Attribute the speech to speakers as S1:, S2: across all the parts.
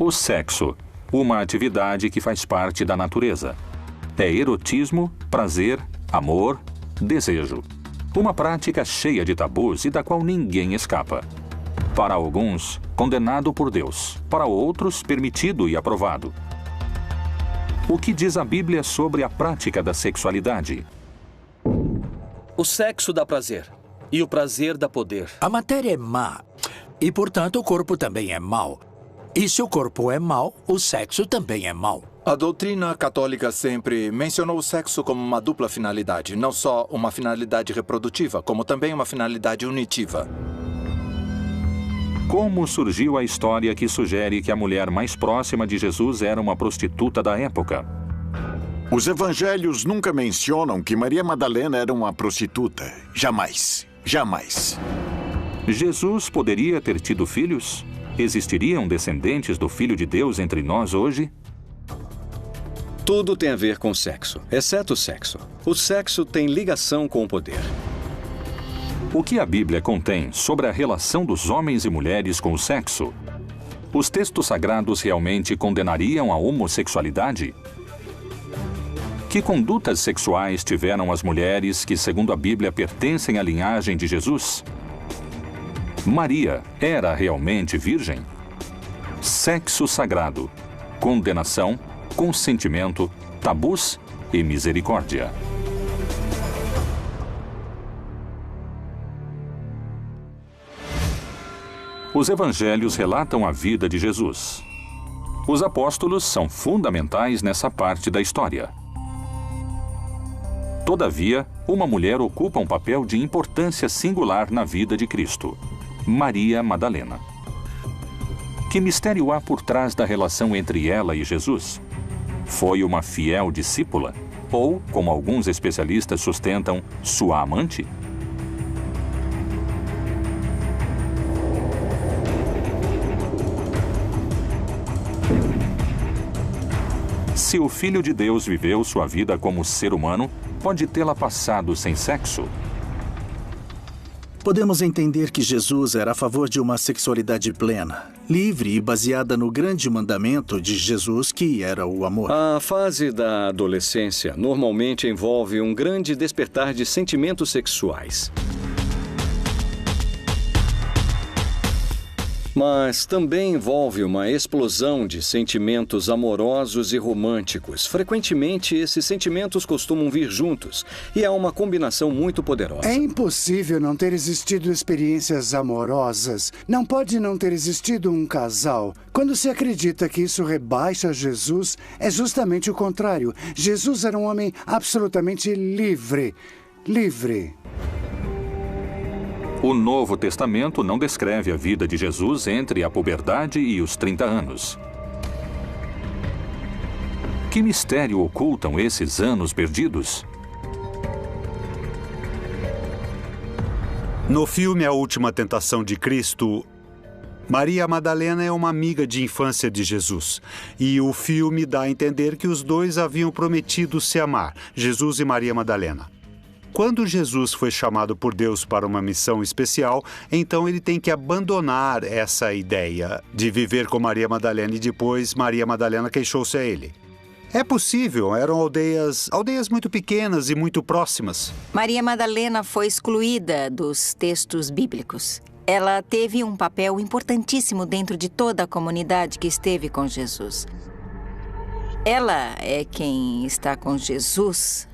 S1: O sexo, uma atividade que faz parte da natureza. É erotismo, prazer, amor, desejo. Uma prática cheia de tabus e da qual ninguém escapa. Para alguns, condenado por Deus. Para outros, permitido e aprovado. O que diz a Bíblia sobre a prática da sexualidade?
S2: O sexo dá prazer. E o prazer dá poder.
S3: A matéria é má. E, portanto, o corpo também é mau. E se o corpo é mau, o sexo também é mau.
S4: A doutrina católica sempre mencionou o sexo como uma dupla finalidade. Não só uma finalidade reprodutiva, como também uma finalidade unitiva.
S1: Como surgiu a história que sugere que a mulher mais próxima de Jesus era uma prostituta da época?
S5: Os evangelhos nunca mencionam que Maria Madalena era uma prostituta. Jamais. Jamais.
S1: Jesus poderia ter tido filhos? Existiriam descendentes do Filho de Deus entre nós hoje?
S6: Tudo tem a ver com sexo, exceto o sexo. O sexo tem ligação com o poder.
S1: O que a Bíblia contém sobre a relação dos homens e mulheres com o sexo? Os textos sagrados realmente condenariam a homossexualidade? Que condutas sexuais tiveram as mulheres que, segundo a Bíblia, pertencem à linhagem de Jesus? Maria era realmente virgem? Sexo sagrado, condenação, consentimento, tabus e misericórdia. Os evangelhos relatam a vida de Jesus. Os apóstolos são fundamentais nessa parte da história. Todavia, uma mulher ocupa um papel de importância singular na vida de Cristo: Maria Madalena. Que mistério há por trás da relação entre ela e Jesus? Foi uma fiel discípula? Ou, como alguns especialistas sustentam, sua amante? Se o Filho de Deus viveu sua vida como ser humano, pode tê-la passado sem sexo?
S7: Podemos entender que Jesus era a favor de uma sexualidade plena, livre e baseada no grande mandamento de Jesus, que era o amor.
S6: A fase da adolescência normalmente envolve um grande despertar de sentimentos sexuais. Mas também envolve uma explosão de sentimentos amorosos e românticos. Frequentemente, esses sentimentos costumam vir juntos, e é uma combinação muito poderosa.
S8: É impossível não ter existido experiências amorosas. Não pode não ter existido um casal. Quando se acredita que isso rebaixa Jesus, é justamente o contrário. Jesus era um homem absolutamente livre. Livre.
S1: O Novo Testamento não descreve a vida de Jesus entre a puberdade e os 30 anos. Que mistério ocultam esses anos perdidos?
S9: No filme A Última Tentação de Cristo, Maria Madalena é uma amiga de infância de Jesus. E o filme dá a entender que os dois haviam prometido se amar, Jesus e Maria Madalena. Quando Jesus foi chamado por Deus para uma missão especial, então ele tem que abandonar essa ideia de viver com Maria Madalena e depois Maria Madalena queixou-se a ele. É possível, eram aldeias muito pequenas e muito próximas.
S10: Maria Madalena foi excluída dos textos bíblicos. Ela teve um papel importantíssimo dentro de toda a comunidade que esteve com Jesus. Ela é quem está com Jesus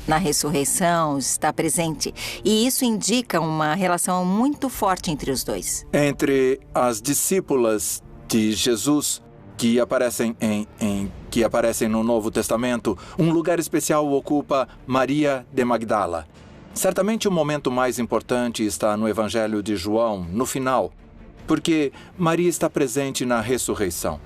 S10: na ressurreição, está presente. E isso indica uma relação muito forte entre os dois.
S4: Entre as discípulas de Jesus que aparecem no Novo Testamento, um lugar especial ocupa Maria de Magdala. Certamente o momento mais importante está no Evangelho de João, no final, porque Maria está presente na ressurreição.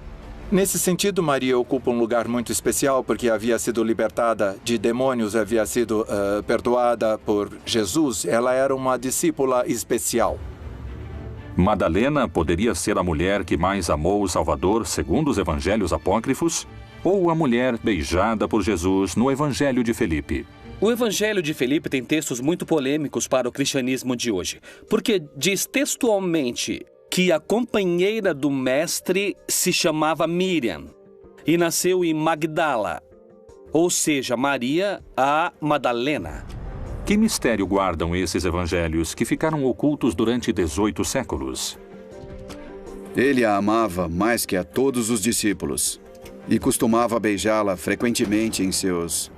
S4: Nesse sentido, Maria ocupa um lugar muito especial porque havia sido libertada de demônios, havia sido perdoada por Jesus. Ela era uma discípula especial.
S1: Madalena poderia ser a mulher que mais amou o Salvador, segundo os evangelhos apócrifos, ou a mulher beijada por Jesus no Evangelho de Felipe?
S2: O Evangelho de Felipe tem textos muito polêmicos para o cristianismo de hoje, porque diz textualmente: que a companheira do mestre se chamava Miriam e nasceu em Magdala, ou seja, Maria a Madalena.
S1: Que mistério guardam esses evangelhos que ficaram ocultos durante 18 séculos?
S11: Ele a amava mais que a todos os discípulos e costumava beijá-la frequentemente em seus...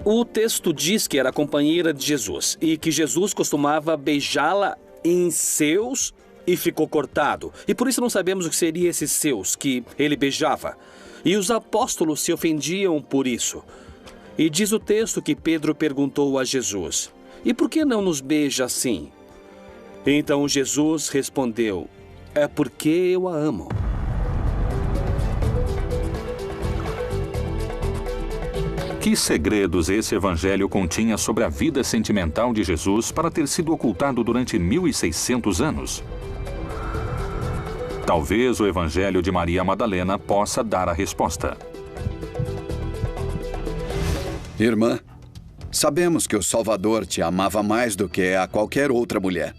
S2: O texto diz que era companheira de Jesus e que Jesus costumava beijá-la em seus e ficou cortado. E por isso não sabemos o que seria esses seus que ele beijava. E os apóstolos se ofendiam por isso. E diz o texto que Pedro perguntou a Jesus: "E por que não nos beija assim?" Então Jesus respondeu: "É porque eu a amo."
S1: Que segredos esse evangelho continha sobre a vida sentimental de Jesus para ter sido ocultado durante 1.600 anos? Talvez o evangelho de Maria Madalena possa dar a resposta.
S11: Irmã, sabemos que o Salvador te amava mais do que a qualquer outra mulher.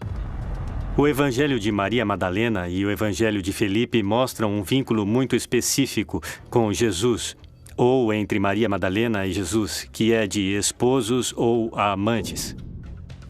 S12: O Evangelho de Maria Madalena e o Evangelho de Felipe mostram um vínculo muito específico com Jesus, ou entre Maria Madalena e Jesus, que é de esposos ou amantes.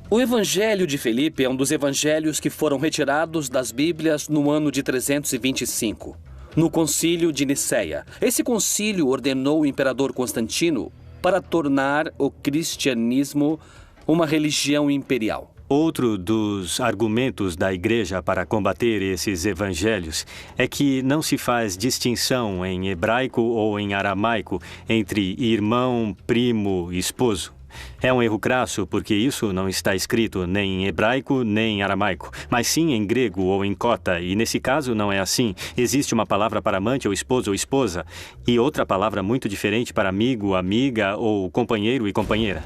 S2: O Evangelho de Felipe é um dos evangelhos que foram retirados das Bíblias no ano de 325, no Concílio de Nicéia. Esse concílio ordenou o imperador Constantino para tornar o cristianismo uma religião imperial.
S12: Outro dos argumentos da Igreja para combater esses evangelhos é que não se faz distinção em hebraico ou em aramaico entre irmão, primo, esposo. É um erro crasso porque isso não está escrito nem em hebraico nem em aramaico, mas sim em grego ou em cota, e nesse caso não é assim. Existe uma palavra para amante ou esposo ou esposa e outra palavra muito diferente para amigo, amiga ou companheiro e companheira.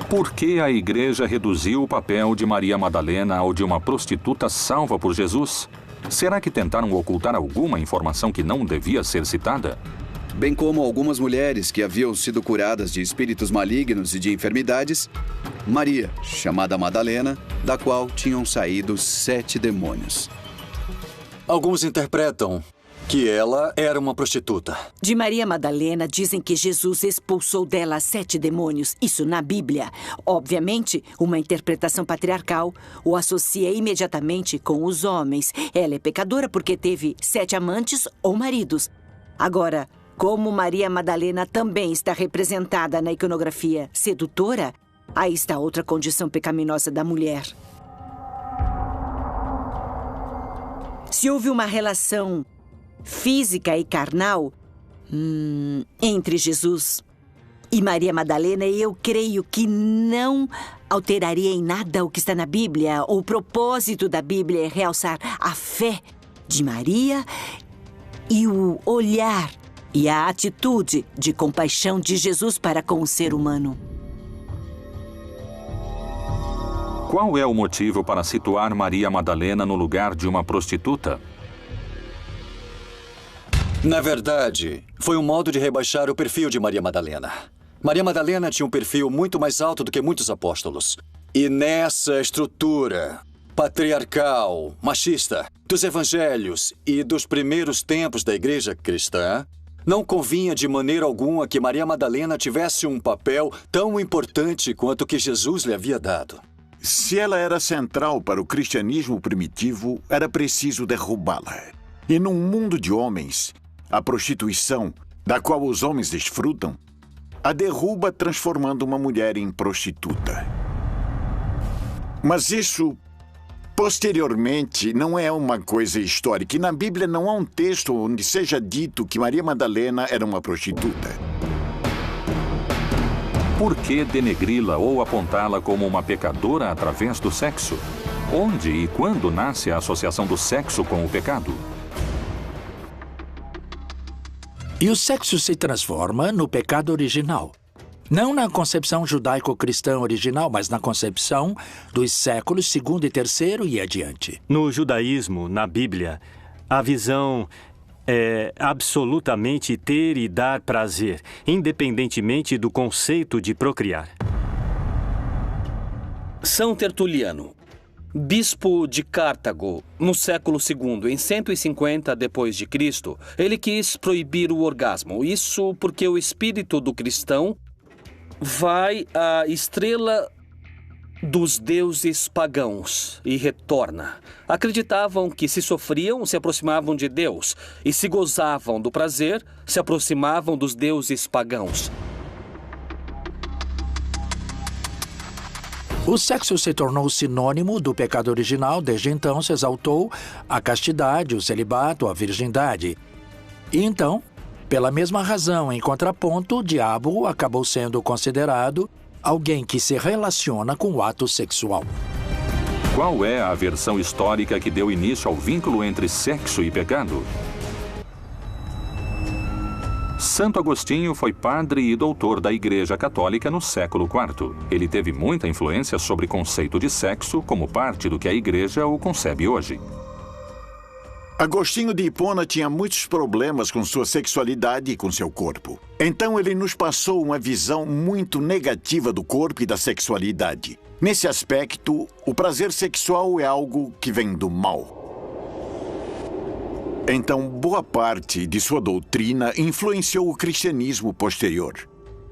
S1: Por que a igreja reduziu o papel de Maria Madalena ao de uma prostituta salva por Jesus? Será que tentaram ocultar alguma informação que não devia ser citada?
S11: Bem como algumas mulheres que haviam sido curadas de espíritos malignos e de enfermidades, Maria, chamada Madalena, da qual tinham saído 7 demônios.
S4: Alguns interpretam que ela era uma prostituta.
S13: De Maria Madalena dizem que Jesus expulsou dela 7 demônios. Isso na Bíblia. Obviamente, uma interpretação patriarcal o associa imediatamente com os homens. Ela é pecadora porque teve 7 amantes ou maridos. Agora, como Maria Madalena também está representada na iconografia sedutora, aí está outra condição pecaminosa da mulher. Se houve uma relação física e carnal entre Jesus e Maria Madalena, eu creio que não alteraria em nada o que está na Bíblia. O propósito da Bíblia é realçar a fé de Maria e o olhar e a atitude de compaixão de Jesus para com o ser humano.
S1: Qual é o motivo para situar Maria Madalena no lugar de uma prostituta?
S4: Na verdade, foi um modo de rebaixar o perfil de Maria Madalena. Maria Madalena tinha um perfil muito mais alto do que muitos apóstolos. E nessa estrutura patriarcal, machista, dos evangelhos e dos primeiros tempos da igreja cristã, não convinha de maneira alguma que Maria Madalena tivesse um papel tão importante quanto o que Jesus lhe havia dado.
S5: Se ela era central para o cristianismo primitivo, era preciso derrubá-la. E num mundo de homens, a prostituição, da qual os homens desfrutam, a derruba transformando uma mulher em prostituta. Mas isso, posteriormente, não é uma coisa histórica. E na Bíblia não há um texto onde seja dito que Maria Madalena era uma prostituta.
S1: Por que denegri-la ou apontá-la como uma pecadora através do sexo? Onde e quando nasce a associação do sexo com o pecado?
S3: E o sexo se transforma no pecado original. Não na concepção judaico-cristã original, mas na concepção dos séculos II e III e adiante.
S12: No judaísmo, na Bíblia, a visão é absolutamente ter e dar prazer, independentemente do conceito de procriar.
S2: São Tertuliano bispo de Cartago, no século II, em 150 d.C., ele quis proibir o orgasmo. Isso porque o espírito do cristão vai à estrela dos deuses pagãos e retorna. Acreditavam que se sofriam, se aproximavam de Deus, e se gozavam do prazer, se aproximavam dos deuses pagãos.
S3: O sexo se tornou sinônimo do pecado original. Desde então se exaltou a castidade, o celibato, a virgindade. E então, pela mesma razão, em contraponto, o diabo acabou sendo considerado alguém que se relaciona com o ato sexual.
S1: Qual é a versão histórica que deu início ao vínculo entre sexo e pecado? Santo Agostinho foi padre e doutor da Igreja Católica no século IV. Ele teve muita influência sobre o conceito de sexo como parte do que a Igreja o concebe hoje.
S5: Agostinho de Hipona tinha muitos problemas com sua sexualidade e com seu corpo. Então ele nos passou uma visão muito negativa do corpo e da sexualidade. Nesse aspecto, o prazer sexual é algo que vem do mal. Então, boa parte de sua doutrina influenciou o cristianismo posterior.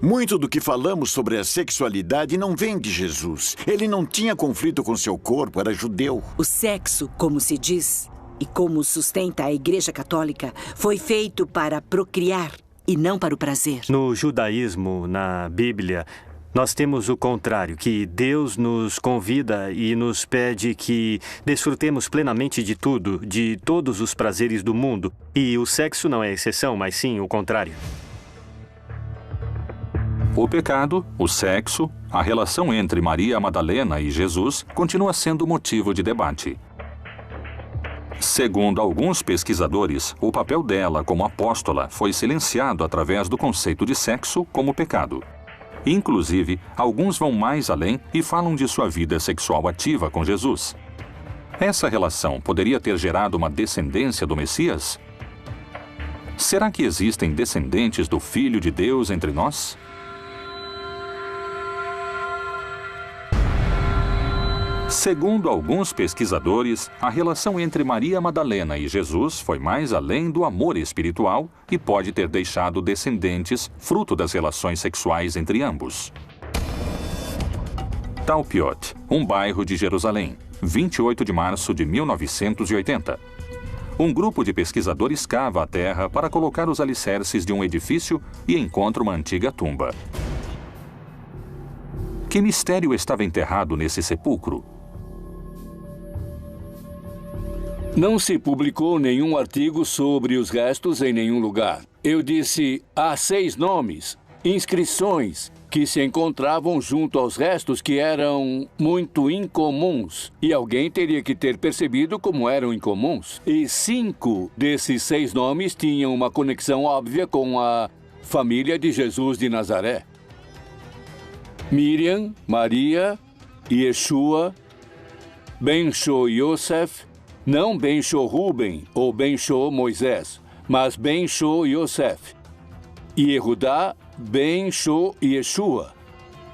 S5: Muito do que falamos sobre a sexualidade não vem de Jesus. Ele não tinha conflito com seu corpo, era judeu.
S13: O sexo, como se diz, e como sustenta a Igreja Católica, foi feito para procriar e não para o prazer.
S12: No judaísmo, na Bíblia, nós temos o contrário, que Deus nos convida e nos pede que desfrutemos plenamente de tudo, de todos os prazeres do mundo. E o sexo não é exceção, mas sim o contrário.
S1: O pecado, o sexo, a relação entre Maria Madalena e Jesus continua sendo motivo de debate. Segundo alguns pesquisadores, o papel dela como apóstola foi silenciado através do conceito de sexo como pecado. Inclusive, alguns vão mais além e falam de sua vida sexual ativa com Jesus. Essa relação poderia ter gerado uma descendência do Messias? Será que existem descendentes do Filho de Deus entre nós? Segundo alguns pesquisadores, a relação entre Maria Madalena e Jesus foi mais além do amor espiritual e pode ter deixado descendentes fruto das relações sexuais entre ambos. Talpiot, um bairro de Jerusalém, 28 de março de 1980. Um grupo de pesquisadores cava a terra para colocar os alicerces de um edifício e encontra uma antiga tumba. Que mistério estava enterrado nesse sepulcro?
S14: Não se publicou nenhum artigo sobre os restos em nenhum lugar. Eu disse, há 6 nomes, inscrições, que se encontravam junto aos restos que eram muito incomuns. E alguém teria que ter percebido como eram incomuns. E 5 desses 6 nomes tinham uma conexão óbvia com a família de Jesus de Nazaré. Miriam, Maria, Yeshua, Ben-Sho Yosef, não Ben-Sho Ruben ou Ben-Sho Moisés, mas Ben-Sho Yosef. E Yehudá, Ben-Sho Yeshua.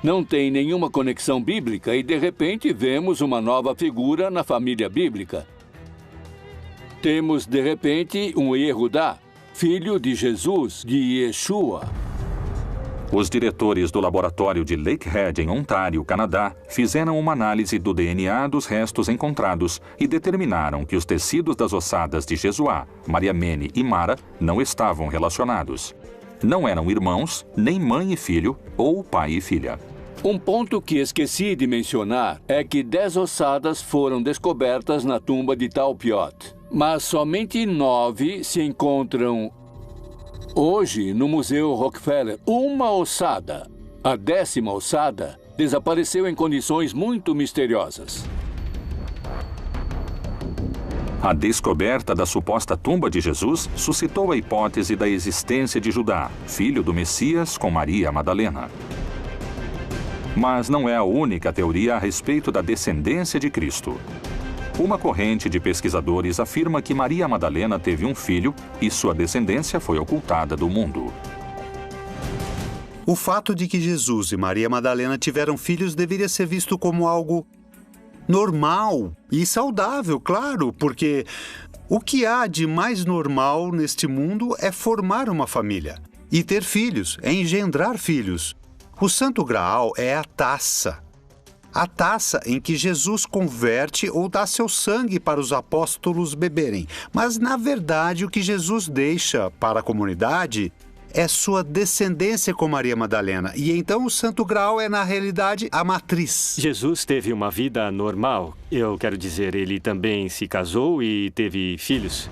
S14: Não tem nenhuma conexão bíblica e, de repente, vemos uma nova figura na família bíblica. Temos, de repente, um Yehudá, filho de Jesus, de Yeshua.
S1: Os diretores do laboratório de Lakehead, em Ontário, Canadá, fizeram uma análise do DNA dos restos encontrados e determinaram que os tecidos das ossadas de Jesuá, Mariamene e Mara não estavam relacionados. Não eram irmãos, nem mãe e filho, ou pai e filha.
S14: Um ponto que esqueci de mencionar é que 10 ossadas foram descobertas na tumba de Talpiot, mas somente 9 se encontram hoje no Museu Rockefeller. Uma ossada, a 10ª ossada, desapareceu em condições muito misteriosas.
S1: A descoberta da suposta tumba de Jesus suscitou a hipótese da existência de Judá, filho do Messias, com Maria Madalena. Mas não é a única teoria a respeito da descendência de Cristo. Uma corrente de pesquisadores afirma que Maria Madalena teve um filho e sua descendência foi ocultada do mundo.
S9: O fato de que Jesus e Maria Madalena tiveram filhos deveria ser visto como algo normal e saudável, claro, porque o que há de mais normal neste mundo é formar uma família e ter filhos, é engendrar filhos. O Santo Graal é a taça em que Jesus converte ou dá seu sangue para os apóstolos beberem. Mas, na verdade, o que Jesus deixa para a comunidade é sua descendência com Maria Madalena. E então o Santo Graal é, na realidade, a matriz.
S12: Jesus teve uma vida normal. Eu quero dizer, ele também se casou e teve filhos.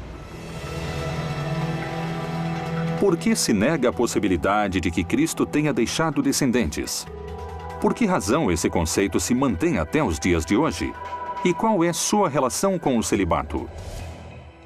S1: Por que se nega a possibilidade de que Cristo tenha deixado descendentes? Por que razão esse conceito se mantém até os dias de hoje? E qual é sua relação com o celibato?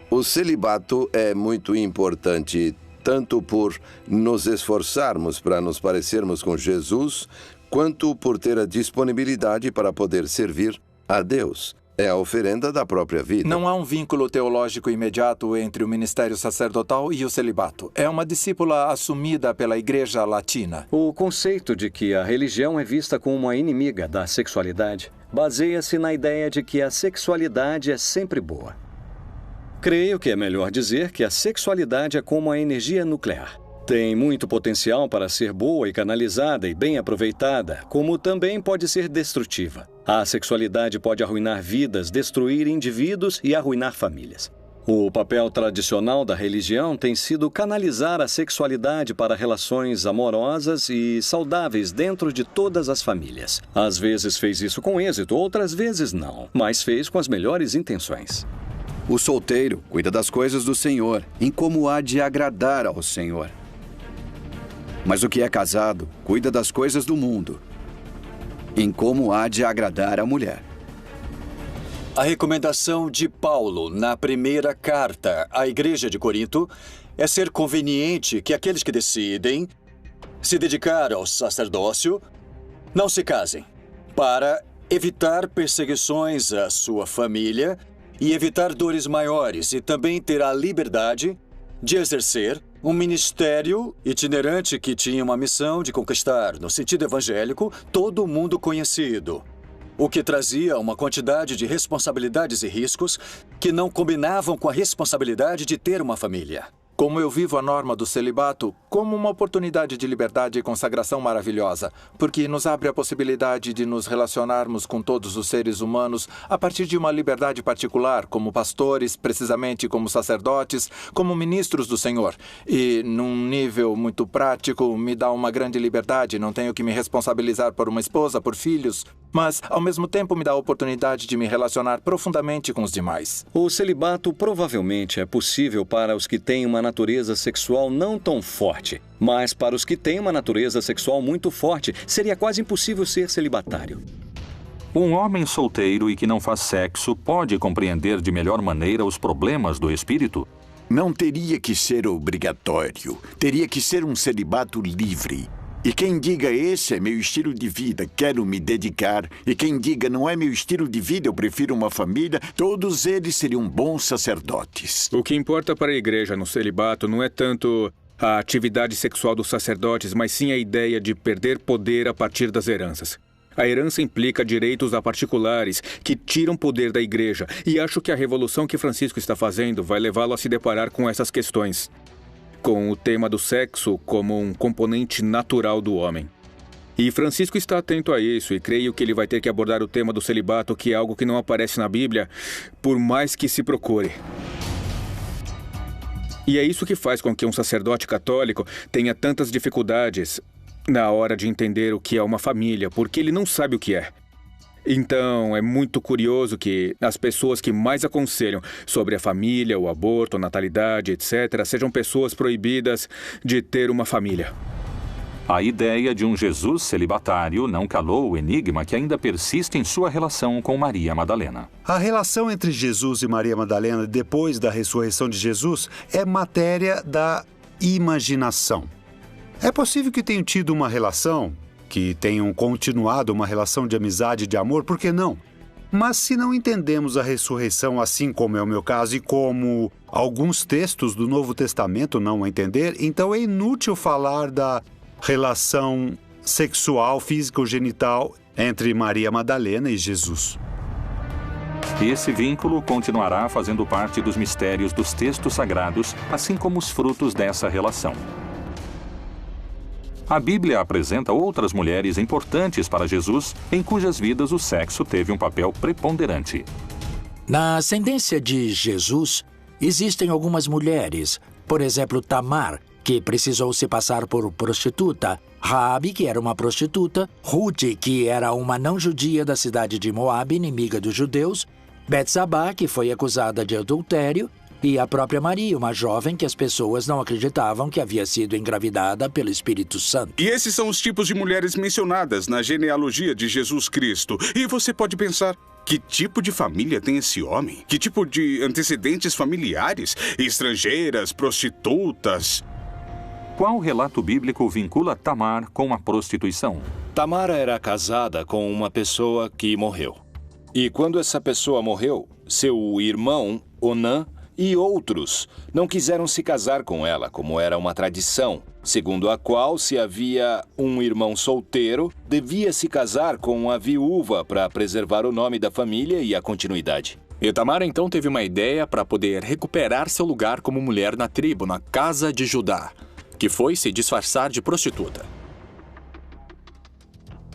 S15: O celibato é muito importante, tanto por nos esforçarmos para nos parecermos com Jesus, quanto por ter a disponibilidade para poder servir a Deus. É a oferenda da própria vida.
S4: Não há um vínculo teológico imediato entre o ministério sacerdotal e o celibato. É uma discípula assumida pela Igreja Latina.
S6: O conceito de que a religião é vista como uma inimiga da sexualidade baseia-se na ideia de que a sexualidade é sempre boa. Creio que é melhor dizer que a sexualidade é como a energia nuclear. Tem muito potencial para ser boa e canalizada e bem aproveitada, como também pode ser destrutiva. A sexualidade pode arruinar vidas, destruir indivíduos e arruinar famílias. O papel tradicional da religião tem sido canalizar a sexualidade para relações amorosas e saudáveis dentro de todas as famílias. Às vezes fez isso com êxito, outras vezes não, mas fez com as melhores intenções.
S11: O solteiro cuida das coisas do Senhor, em como há de agradar ao Senhor. Mas o que é casado cuida das coisas do mundo, em como há de agradar a mulher.
S16: A recomendação de Paulo na primeira carta à Igreja de Corinto é ser conveniente que aqueles que decidem se dedicar ao sacerdócio não se casem, para evitar perseguições à sua família e evitar dores maiores, e também ter a liberdade de exercer um ministério itinerante que tinha uma missão de conquistar, no sentido evangélico, todo o mundo conhecido, o que trazia uma quantidade de responsabilidades e riscos que não combinavam com a responsabilidade de ter uma família.
S4: Como eu vivo a norma do celibato como uma oportunidade de liberdade e consagração maravilhosa, porque nos abre a possibilidade de nos relacionarmos com todos os seres humanos a partir de uma liberdade particular, como pastores, precisamente como sacerdotes, como ministros do Senhor. E, num nível muito prático, me dá uma grande liberdade. Não tenho que me responsabilizar por uma esposa, por filhos, mas, ao mesmo tempo, me dá a oportunidade de me relacionar profundamente com os demais.
S6: O celibato provavelmente é possível para os que têm uma natureza sexual não tão forte, mas para os que têm uma natureza sexual muito forte, seria quase impossível ser celibatário.
S1: Um homem solteiro e que não faz sexo pode compreender de melhor maneira os problemas do espírito?
S5: Não teria que ser obrigatório. Teria que ser um celibato livre. E quem diga esse é meu estilo de vida, quero me dedicar, e quem diga não é meu estilo de vida, eu prefiro uma família, todos eles seriam bons sacerdotes.
S17: O que importa para a igreja no celibato não é tanto a atividade sexual dos sacerdotes, mas sim a ideia de perder poder a partir das heranças. A herança implica direitos a particulares que tiram poder da igreja, e acho que a revolução que Francisco está fazendo vai levá-lo a se deparar com essas questões, com o tema do sexo como um componente natural do homem. E Francisco está atento a isso, e creio que ele vai ter que abordar o tema do celibato, que é algo que não aparece na Bíblia, por mais que se procure. E é isso que faz com que um sacerdote católico tenha tantas dificuldades na hora de entender o que é uma família, porque ele não sabe o que é. Então, é muito curioso que as pessoas que mais aconselham sobre a família, o aborto, a natalidade, etc., sejam pessoas proibidas de ter uma família.
S1: A ideia de um Jesus celibatário não calou o enigma que ainda persiste em sua relação com Maria Madalena.
S9: A relação entre Jesus e Maria Madalena depois da ressurreição de Jesus é matéria da imaginação. É possível que tenham tido uma relação, que tenham continuado uma relação de amizade e de amor, por que não? Mas se não entendemos a ressurreição assim como é o meu caso e como alguns textos do Novo Testamento não a entender, então é inútil falar da relação sexual, física ou genital entre Maria Madalena e Jesus.
S1: Esse vínculo continuará fazendo parte dos mistérios dos textos sagrados, assim como os frutos dessa relação. A Bíblia apresenta outras mulheres importantes para Jesus, em cujas vidas o sexo teve um papel preponderante.
S3: Na ascendência de Jesus, existem algumas mulheres, por exemplo, Tamar, que precisou se passar por prostituta, Raabe, que era uma prostituta, Ruth, que era uma não-judia da cidade de Moabe, inimiga dos judeus, Betsabá, que foi acusada de adultério, e a própria Maria, uma jovem que as pessoas não acreditavam que havia sido engravidada pelo Espírito Santo.
S18: E esses são os tipos de mulheres mencionadas na genealogia de Jesus Cristo. E você pode pensar, que tipo de família tem esse homem? Que tipo de antecedentes familiares? Estrangeiras, prostitutas?
S1: Qual relato bíblico vincula Tamar com a prostituição?
S19: Tamar era casada com uma pessoa que morreu. E quando essa pessoa morreu, seu irmão, Onã, e outros não quiseram se casar com ela, como era uma tradição, segundo a qual, se havia um irmão solteiro, devia se casar com a viúva para preservar o nome da família e a continuidade.
S17: E Tamar então teve uma ideia para poder recuperar seu lugar como mulher na tribo, na casa de Judá, que foi se disfarçar de prostituta.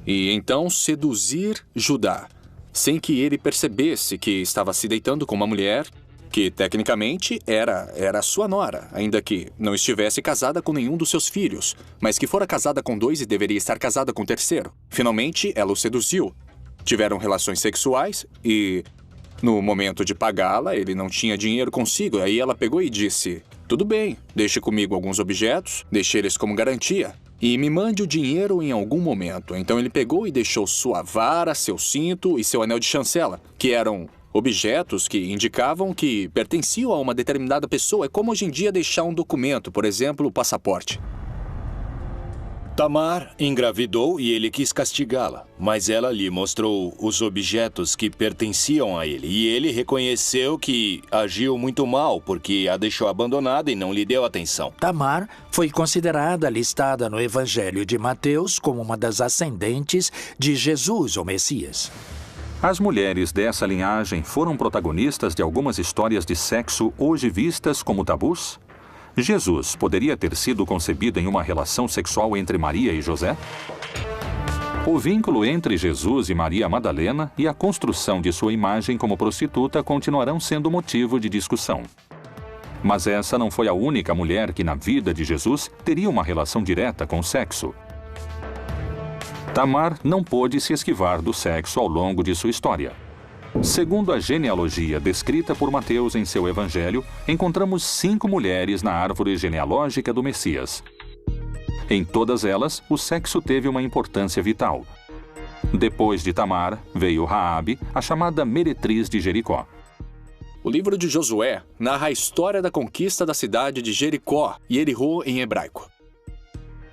S17: E então seduzir Judá, sem que ele percebesse que estava se deitando com uma mulher que tecnicamente era sua nora, ainda que não estivesse casada com nenhum dos seus filhos, mas que fora casada com 2 e deveria estar casada com o 3º. Finalmente, ela o seduziu. Tiveram relações sexuais e, no momento de pagá-la, ele não tinha dinheiro consigo. Aí ela pegou e disse, tudo bem, deixe comigo alguns objetos, deixe eles como garantia, e me mande o dinheiro em algum momento. Então ele pegou e deixou sua vara, seu cinto e seu anel de chancela, que eram objetos que indicavam que pertenciam a uma determinada pessoa. É como hoje em dia deixar um documento, por exemplo, o passaporte.
S19: Tamar engravidou e ele quis castigá-la, mas ela lhe mostrou os objetos que pertenciam a ele. E ele reconheceu que agiu muito mal, porque a deixou abandonada e não lhe deu atenção.
S3: Tamar foi considerada listada no Evangelho de Mateus como uma das ascendentes de Jesus, o Messias.
S1: As mulheres dessa linhagem foram protagonistas de algumas histórias de sexo hoje vistas como tabus? Jesus poderia ter sido concebido em uma relação sexual entre Maria e José? O vínculo entre Jesus e Maria Madalena e a construção de sua imagem como prostituta continuarão sendo motivo de discussão. Mas essa não foi a única mulher que na vida de Jesus teria uma relação direta com o sexo. Tamar não pôde se esquivar do sexo ao longo de sua história. Segundo a genealogia descrita por Mateus em seu evangelho, encontramos 5 mulheres na árvore genealógica do Messias. Em todas elas, o sexo teve uma importância vital. Depois de Tamar, veio Raabe, a chamada meretriz de Jericó.
S17: O livro de Josué narra a história da conquista da cidade de Jericó, Yerihô em hebraico.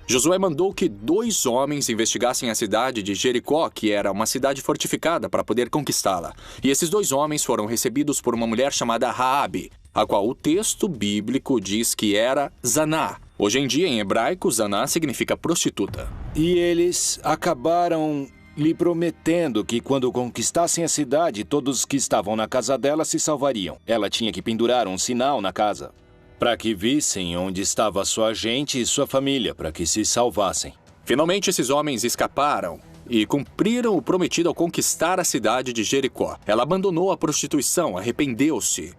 S17: Josué mandou que 2 homens investigassem a cidade de Jericó, que era uma cidade fortificada, para poder conquistá-la. E esses 2 homens foram recebidos por uma mulher chamada Raabe, a qual o texto bíblico diz que era Zaná. Hoje em dia, em hebraico, Zaná significa prostituta.
S19: E eles acabaram lhe prometendo que quando conquistassem a cidade, todos que estavam na casa dela se salvariam. Ela tinha que pendurar um sinal na casa, para que vissem onde estava sua gente e sua família, para que se salvassem.
S17: Finalmente, esses homens escaparam e cumpriram o prometido ao conquistar a cidade de Jericó. Ela abandonou a prostituição, arrependeu-se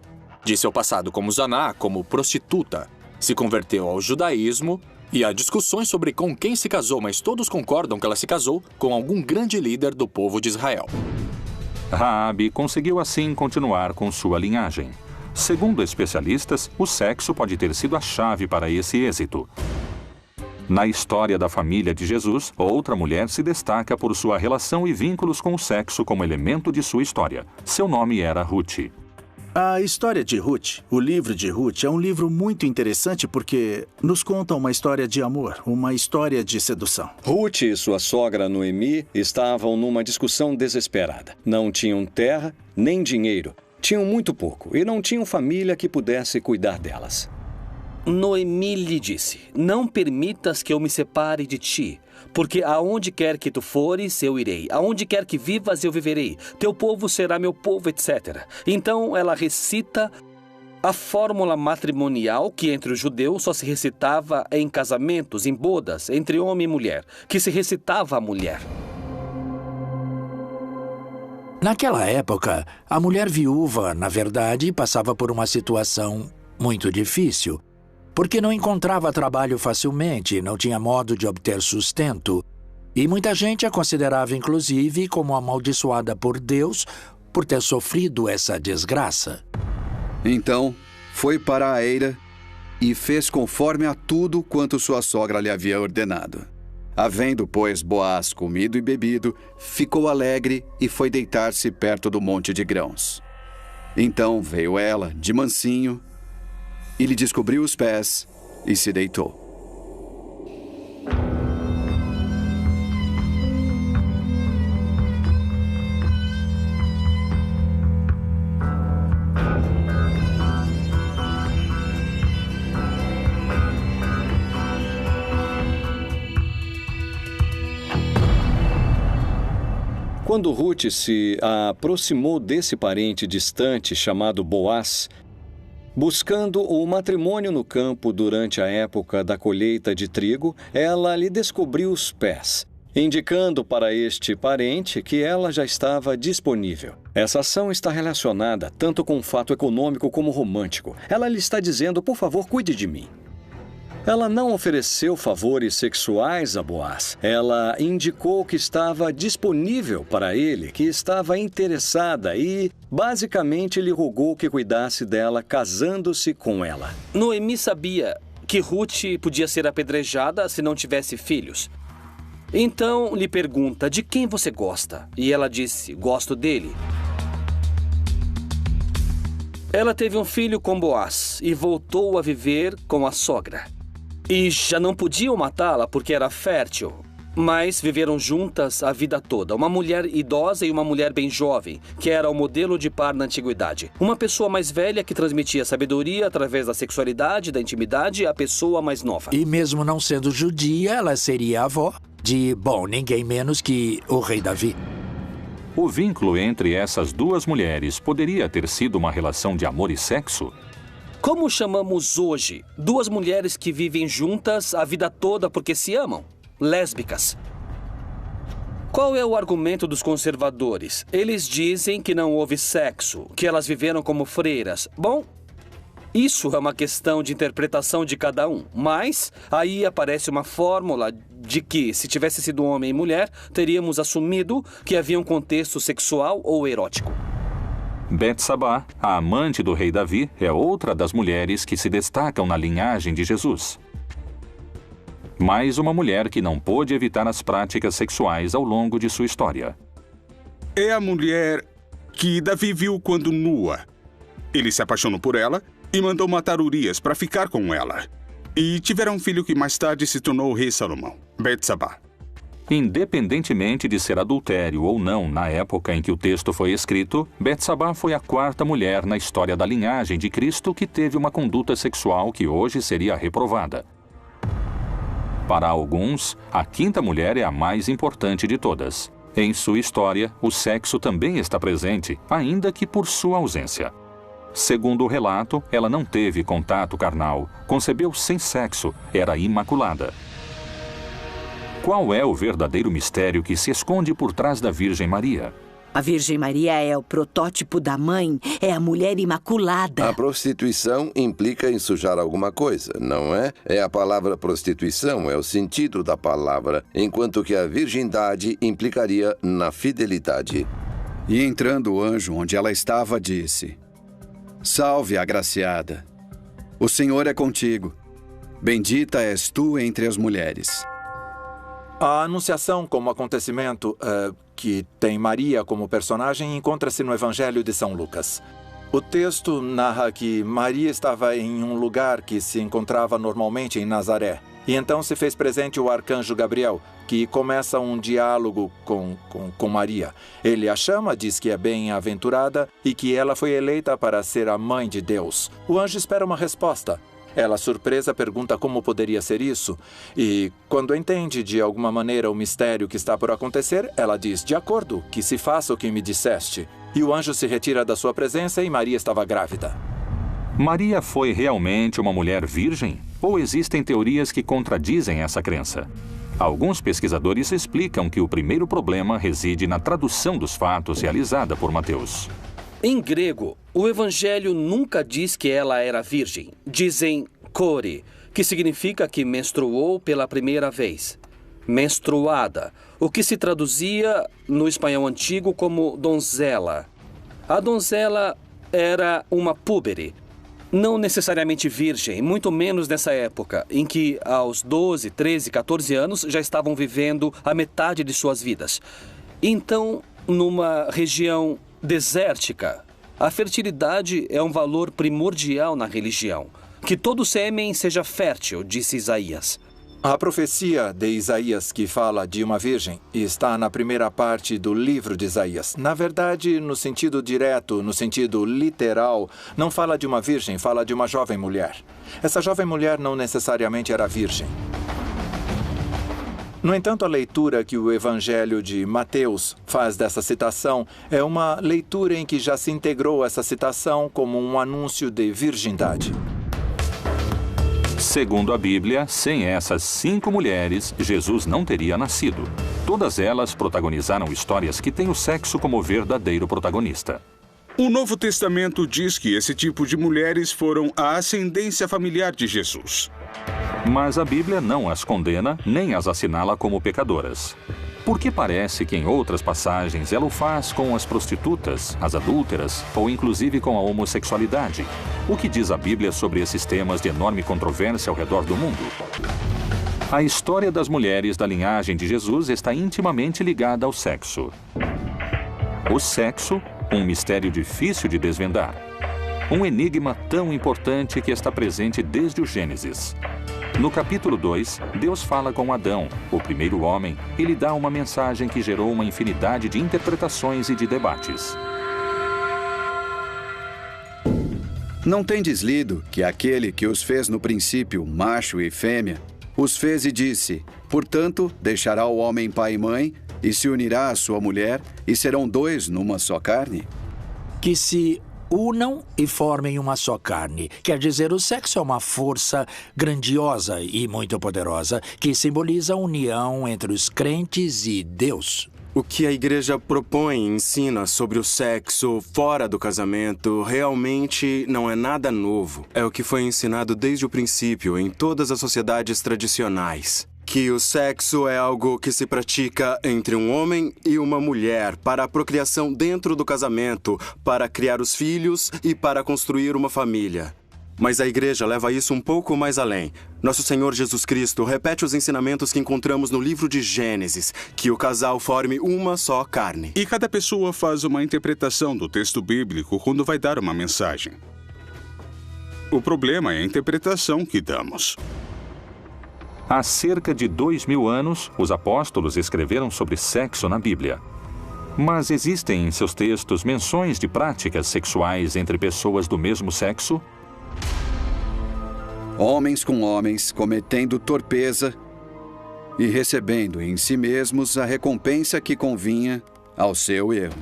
S17: de seu passado como Zaná, como prostituta, se converteu ao judaísmo e há discussões sobre com quem se casou, mas todos concordam que ela se casou com algum grande líder do povo de Israel.
S1: Raabe conseguiu assim continuar com sua linhagem. Segundo especialistas, o sexo pode ter sido a chave para esse êxito. Na história da família de Jesus, outra mulher se destaca por sua relação e vínculos com o sexo como elemento de sua história. Seu nome era Ruth.
S7: A história de Ruth, o livro de Ruth, é um livro muito interessante porque nos conta uma história de amor, uma história de sedução.
S6: Ruth e sua sogra Noemi estavam numa discussão desesperada. Não tinham terra nem dinheiro. Tinham muito pouco e não tinham família que pudesse cuidar delas.
S2: Noemi lhe disse, não permitas que eu me separe de ti. Porque aonde quer que tu fores, eu irei. Aonde quer que vivas, eu viverei. Teu povo será meu povo, etc. Então ela recita a fórmula matrimonial que entre os judeus só se recitava em casamentos, em bodas, entre homem e mulher, que se recitava a mulher.
S3: Naquela época, a mulher viúva, na verdade, passava por uma situação muito difícil, porque não encontrava trabalho facilmente, não tinha modo de obter sustento, e muita gente a considerava, inclusive, como amaldiçoada por Deus por ter sofrido essa desgraça.
S11: Então, foi para a eira e fez conforme a tudo quanto sua sogra lhe havia ordenado. Havendo, pois, Boaz comido e bebido, ficou alegre e foi deitar-se perto do monte de grãos. Então veio ela, de mansinho, e lhe descobriu os pés e se deitou.
S6: Quando Ruth se aproximou desse parente distante chamado Boaz, buscando o matrimônio no campo durante a época da colheita de trigo, ela lhe descobriu os pés, indicando para este parente que ela já estava disponível. Essa ação está relacionada tanto com o fato econômico como romântico. Ela lhe está dizendo, por favor, cuide de mim. Ela não ofereceu favores sexuais a Boaz. Ela indicou que estava disponível para ele, que estava interessada e, basicamente, lhe rogou que cuidasse dela, casando-se com ela.
S2: Noemi sabia que Ruth podia ser apedrejada se não tivesse filhos. Então, lhe pergunta, de quem você gosta? E ela disse, gosto dele. Ela teve um filho com Boaz e voltou a viver com a sogra. E já não podiam matá-la porque era fértil, mas viveram juntas a vida toda. Uma mulher idosa e uma mulher bem jovem, que era o modelo de par na antiguidade. Uma pessoa mais velha que transmitia sabedoria através da sexualidade, da intimidade, à pessoa mais nova.
S3: E mesmo não sendo judia, ela seria a avó de, ninguém menos que o rei Davi.
S1: O vínculo entre essas duas mulheres poderia ter sido uma relação de amor e sexo?
S2: Como chamamos hoje duas mulheres que vivem juntas a vida toda porque se amam? Lésbicas. Qual é o argumento dos conservadores? Eles dizem que não houve sexo, que elas viveram como freiras. Bom, isso é uma questão de interpretação de cada um, mas aí aparece uma fórmula de que, se tivesse sido homem e mulher, teríamos assumido que havia um contexto sexual ou erótico.
S1: Betsabá, a amante do rei Davi, é outra das mulheres que se destacam na linhagem de Jesus. Mais uma mulher que não pôde evitar as práticas sexuais ao longo de sua história.
S18: É a mulher que Davi viu quando nua. Ele se apaixonou por ela e mandou matar Urias para ficar com ela. E tiveram um filho que mais tarde se tornou o rei Salomão, Betsabá.
S1: Independentemente de ser adultério ou não na época em que o texto foi escrito, Betsabá foi a quarta mulher na história da linhagem de Cristo que teve uma conduta sexual que hoje seria reprovada. Para alguns, a quinta mulher é a mais importante de todas. Em sua história, o sexo também está presente, ainda que por sua ausência. Segundo o relato, ela não teve contato carnal, concebeu sem sexo, era imaculada. Qual é o verdadeiro mistério que se esconde por trás da Virgem Maria?
S13: A Virgem Maria é o protótipo da mãe, é a mulher imaculada.
S15: A prostituição implica em sujar alguma coisa, não é? É a palavra prostituição, é o sentido da palavra, enquanto que a virgindade implicaria na fidelidade.
S11: E entrando o anjo onde ela estava, disse: Salve, agraciada, o Senhor é contigo, bendita és tu entre as mulheres.
S4: A anunciação como acontecimento que tem Maria como personagem encontra-se no Evangelho de São Lucas. O texto narra que Maria estava em um lugar que se encontrava normalmente em Nazaré. E então se fez presente o arcanjo Gabriel, que começa um diálogo com Maria. Ele a chama, diz que é bem-aventurada e que ela foi eleita para ser a mãe de Deus. O anjo espera uma resposta. Ela, surpresa, pergunta como poderia ser isso. E, quando entende de alguma maneira o mistério que está por acontecer, ela diz: de acordo, que se faça o que me disseste. E o anjo se retira da sua presença e Maria estava grávida.
S1: Maria foi realmente uma mulher virgem? Ou existem teorias que contradizem essa crença? Alguns pesquisadores explicam que o primeiro problema reside na tradução dos fatos realizada por Mateus.
S2: Em grego, o evangelho nunca diz que ela era virgem. Dizem kore, que significa que menstruou pela primeira vez. Menstruada, o que se traduzia no espanhol antigo como donzela. A donzela era uma púbere, não necessariamente virgem, muito menos nessa época, em que aos 12, 13, 14 anos já estavam vivendo a metade de suas vidas. Então, numa região desértica, a fertilidade é um valor primordial na religião. Que todo sêmen seja fértil, disse Isaías.
S4: A profecia de Isaías, que fala de uma virgem, está na primeira parte do livro de Isaías. Na verdade, no sentido direto, no sentido literal, não fala de uma virgem, fala de uma jovem mulher. Essa jovem mulher não necessariamente era virgem. No entanto, a leitura que o Evangelho de Mateus faz dessa citação é uma leitura em que já se integrou essa citação como um anúncio de virgindade.
S1: Segundo a Bíblia, sem essas 5 mulheres, Jesus não teria nascido. Todas elas protagonizaram histórias que têm o sexo como verdadeiro protagonista.
S18: O Novo Testamento diz que esse tipo de mulheres foram a ascendência familiar de Jesus.
S1: Mas a Bíblia não as condena nem as assinala como pecadoras. Porque parece que em outras passagens ela o faz com as prostitutas, as adúlteras ou inclusive com a homossexualidade. O que diz a Bíblia sobre esses temas de enorme controvérsia ao redor do mundo? A história das mulheres da linhagem de Jesus está intimamente ligada ao sexo. O sexo, um mistério difícil de desvendar. Um enigma tão importante que está presente desde o Gênesis. No capítulo 2, Deus fala com Adão, o primeiro homem, e lhe dá uma mensagem que gerou uma infinidade de interpretações e de debates.
S11: Não tendes lido que aquele que os fez no princípio, macho e fêmea, os fez e disse: portanto, deixará o homem pai e mãe, e se unirá à sua mulher, e serão 2 numa só carne?
S3: Que se unam e formem uma só carne. Quer dizer, o sexo é uma força grandiosa e muito poderosa que simboliza a união entre os crentes e Deus.
S20: O que a igreja propõe e ensina sobre o sexo fora do casamento realmente não é nada novo. É o que foi ensinado desde o princípio em todas as sociedades tradicionais. Que o sexo é algo que se pratica entre um homem e uma mulher para a procriação dentro do casamento, para criar os filhos e para construir uma família. Mas a igreja leva isso um pouco mais além. Nosso Senhor Jesus Cristo repete os ensinamentos que encontramos no livro de Gênesis, que o casal forme uma só carne.
S18: E cada pessoa faz uma interpretação do texto bíblico quando vai dar uma mensagem. O problema é a interpretação que damos.
S1: Há cerca de 2000 anos, os apóstolos escreveram sobre sexo na Bíblia. Mas existem em seus textos menções de práticas sexuais entre pessoas do mesmo sexo?
S11: Homens com homens, cometendo torpeza e recebendo em si mesmos a recompensa que convinha ao seu erro.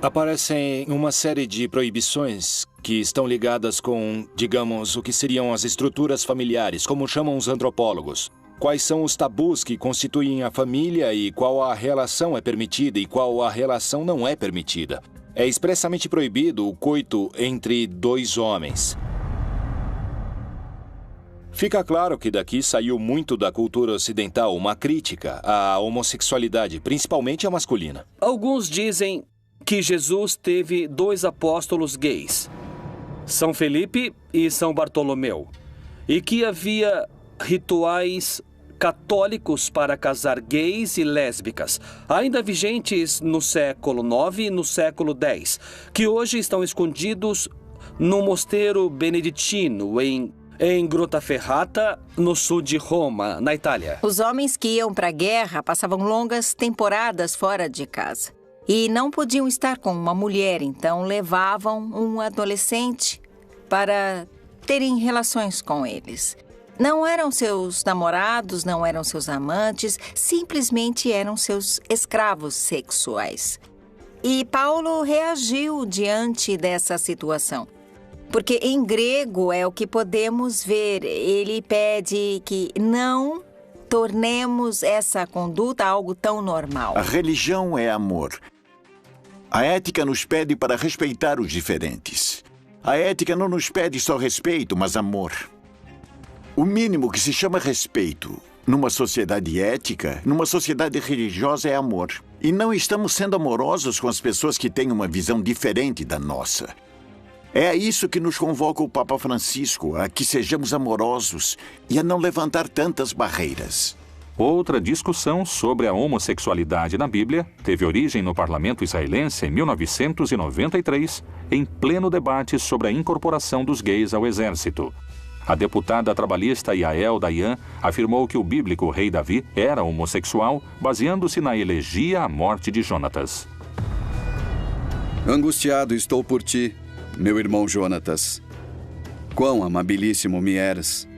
S19: Aparecem uma série de proibições que estão ligadas com, digamos, o que seriam as estruturas familiares, como chamam os antropólogos. Quais são os tabus que constituem a família e qual a relação é permitida e qual a relação não é permitida. É expressamente proibido o coito entre 2 homens. Fica claro que daqui saiu muito da cultura ocidental uma crítica à homossexualidade, principalmente a masculina.
S2: Alguns dizem que Jesus teve 2 apóstolos gays, São Felipe e São Bartolomeu, e que havia rituais católicos para casar gays e lésbicas, ainda vigentes no século IX e no século X, que hoje estão escondidos no mosteiro beneditino em Grottaferrata, no sul de Roma, na Itália.
S10: Os homens que iam para a guerra passavam longas temporadas fora de casa e não podiam estar com uma mulher, então levavam um adolescente para terem relações com eles. Não eram seus namorados, não eram seus amantes, simplesmente eram seus escravos sexuais. E Paulo reagiu diante dessa situação. Porque em grego é o que podemos ver. Ele pede que não tornemos essa conduta algo tão normal.
S5: A religião é amor. A ética nos pede para respeitar os diferentes. A ética não nos pede só respeito, mas amor. O mínimo que se chama respeito numa sociedade ética, numa sociedade religiosa, é amor. E não estamos sendo amorosos com as pessoas que têm uma visão diferente da nossa. É a isso que nos convoca o Papa Francisco, a que sejamos amorosos e a não levantar tantas barreiras.
S1: Outra discussão sobre a homossexualidade na Bíblia teve origem no parlamento israelense em 1993, em pleno debate sobre a incorporação dos gays ao exército. A deputada trabalhista Yael Dayan afirmou que o bíblico rei Davi era homossexual, baseando-se na elegia à morte de Jonatas.
S11: Angustiado estou por ti, meu irmão Jonatas. Quão amabilíssimo me eras.